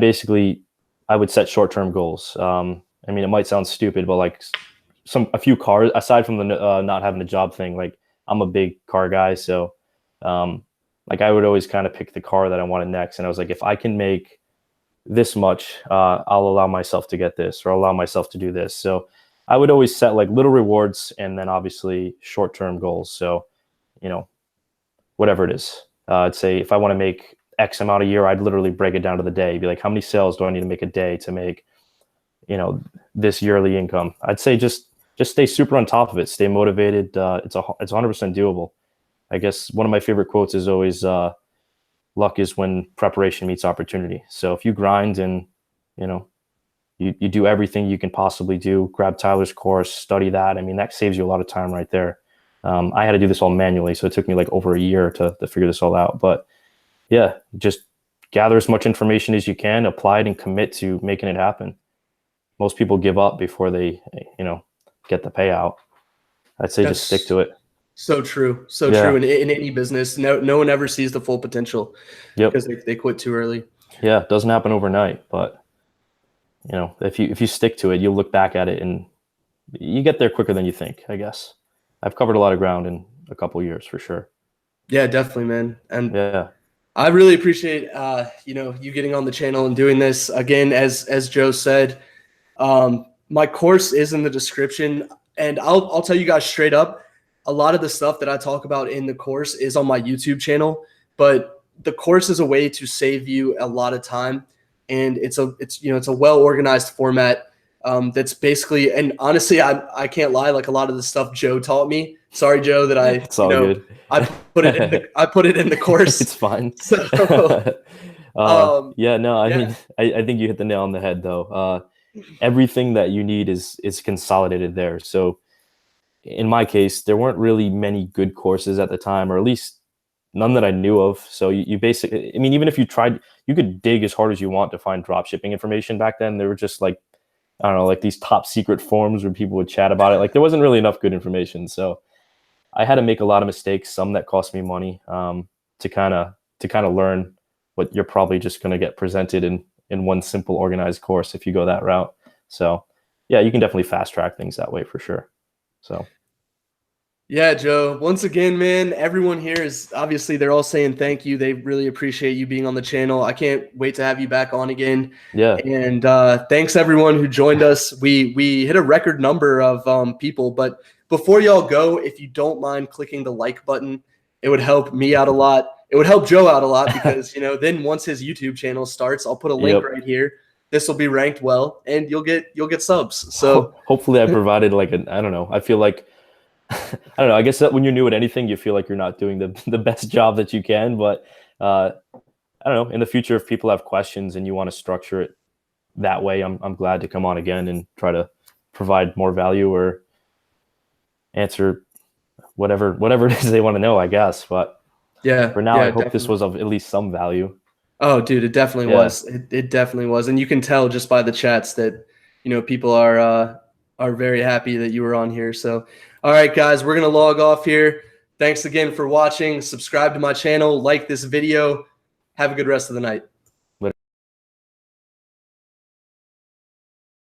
would set short-term goals. I mean, it might sound stupid, but like a few cars, aside from the not having a job thing, like I'm a big car guy. So like I would always kind of pick the car that I wanted next. And I was like, if I can make this much, I'll allow myself to get this, or allow myself to do this. So I would always set like little rewards, and then obviously short-term goals. So, whatever it is, I'd say if I want to make X amount a year, I'd literally break it down to the day. Be like, how many sales do I need to make a day to make, this yearly income? I'd say just stay super on top of it. Stay motivated. It's 100% doable. I guess one of my favorite quotes is always, luck is when preparation meets opportunity. So if you grind and, you do everything you can possibly do, grab Tyler's course, study that. I mean, that saves you a lot of time right there. I had to do this all manually, so it took me like over a year to figure this all out. But yeah, just gather as much information as you can, apply it, and commit to making it happen. Most people give up before they, get the payout. I'd say just stick to it. So true. So true. In any business, no one ever sees the full potential. Yep. Because they quit too early. Yeah, it doesn't happen overnight, but if you stick to it, you'll look back at it and you get there quicker than you think, I guess. I've covered a lot of ground in a couple of years for sure. Yeah, definitely, man. And yeah, I really appreciate you getting on the channel and doing this. Again, as Joe said, my course is in the description, and I'll tell you guys straight up, a lot of the stuff that I talk about in the course is on my YouTube channel, but the course is a way to save you a lot of time, and it's a well organized format. That's basically, and honestly, I can't lie, like a lot of the stuff Joe taught me. Sorry, Joe, that it's all good. I put it in the course. It's fine. So, I mean, I think you hit the nail on the head though. Everything that you need is consolidated there. So in my case, there weren't really many good courses at the time, or at least none that I knew of. So you basically, I mean, even if you tried, you could dig as hard as you want to find dropshipping information back then. There were just like, I don't know, like these top secret forums where people would chat about it. Like there wasn't really enough good information. So I had to make a lot of mistakes, some that cost me money, to kind of learn what you're probably just going to get presented in one simple organized course if you go that route. So yeah, you can definitely fast track things that way for sure. So yeah, Joe, once again, man, everyone here is obviously, they're all saying thank you. They really appreciate you being on the channel. I can't wait to have you back on again. Yeah. And thanks everyone who joined us. We hit a record number of people, but before y'all go, if you don't mind clicking the like button, it would help me out a lot. It would help Joe out a lot because, then once his YouTube channel starts, I'll put a link right here. this will be ranked well, and you'll get subs. So hopefully I provided like I don't know. I feel like I don't know. I guess that when you're new at anything, you feel like you're not doing the best job that you can. But I don't know. In the future, if people have questions and you want to structure it that way, I'm glad to come on again and try to provide more value or answer whatever it is they want to know, I guess. But yeah, for now, yeah, I hope definitely. this was of at least some value. Oh, dude, it definitely Yeah. was. It definitely was, and you can tell just by the chats that people are very happy that you were on here. So, all right, guys, we're gonna log off here. Thanks again for watching. Subscribe to my channel, like this video. Have a good rest of the night.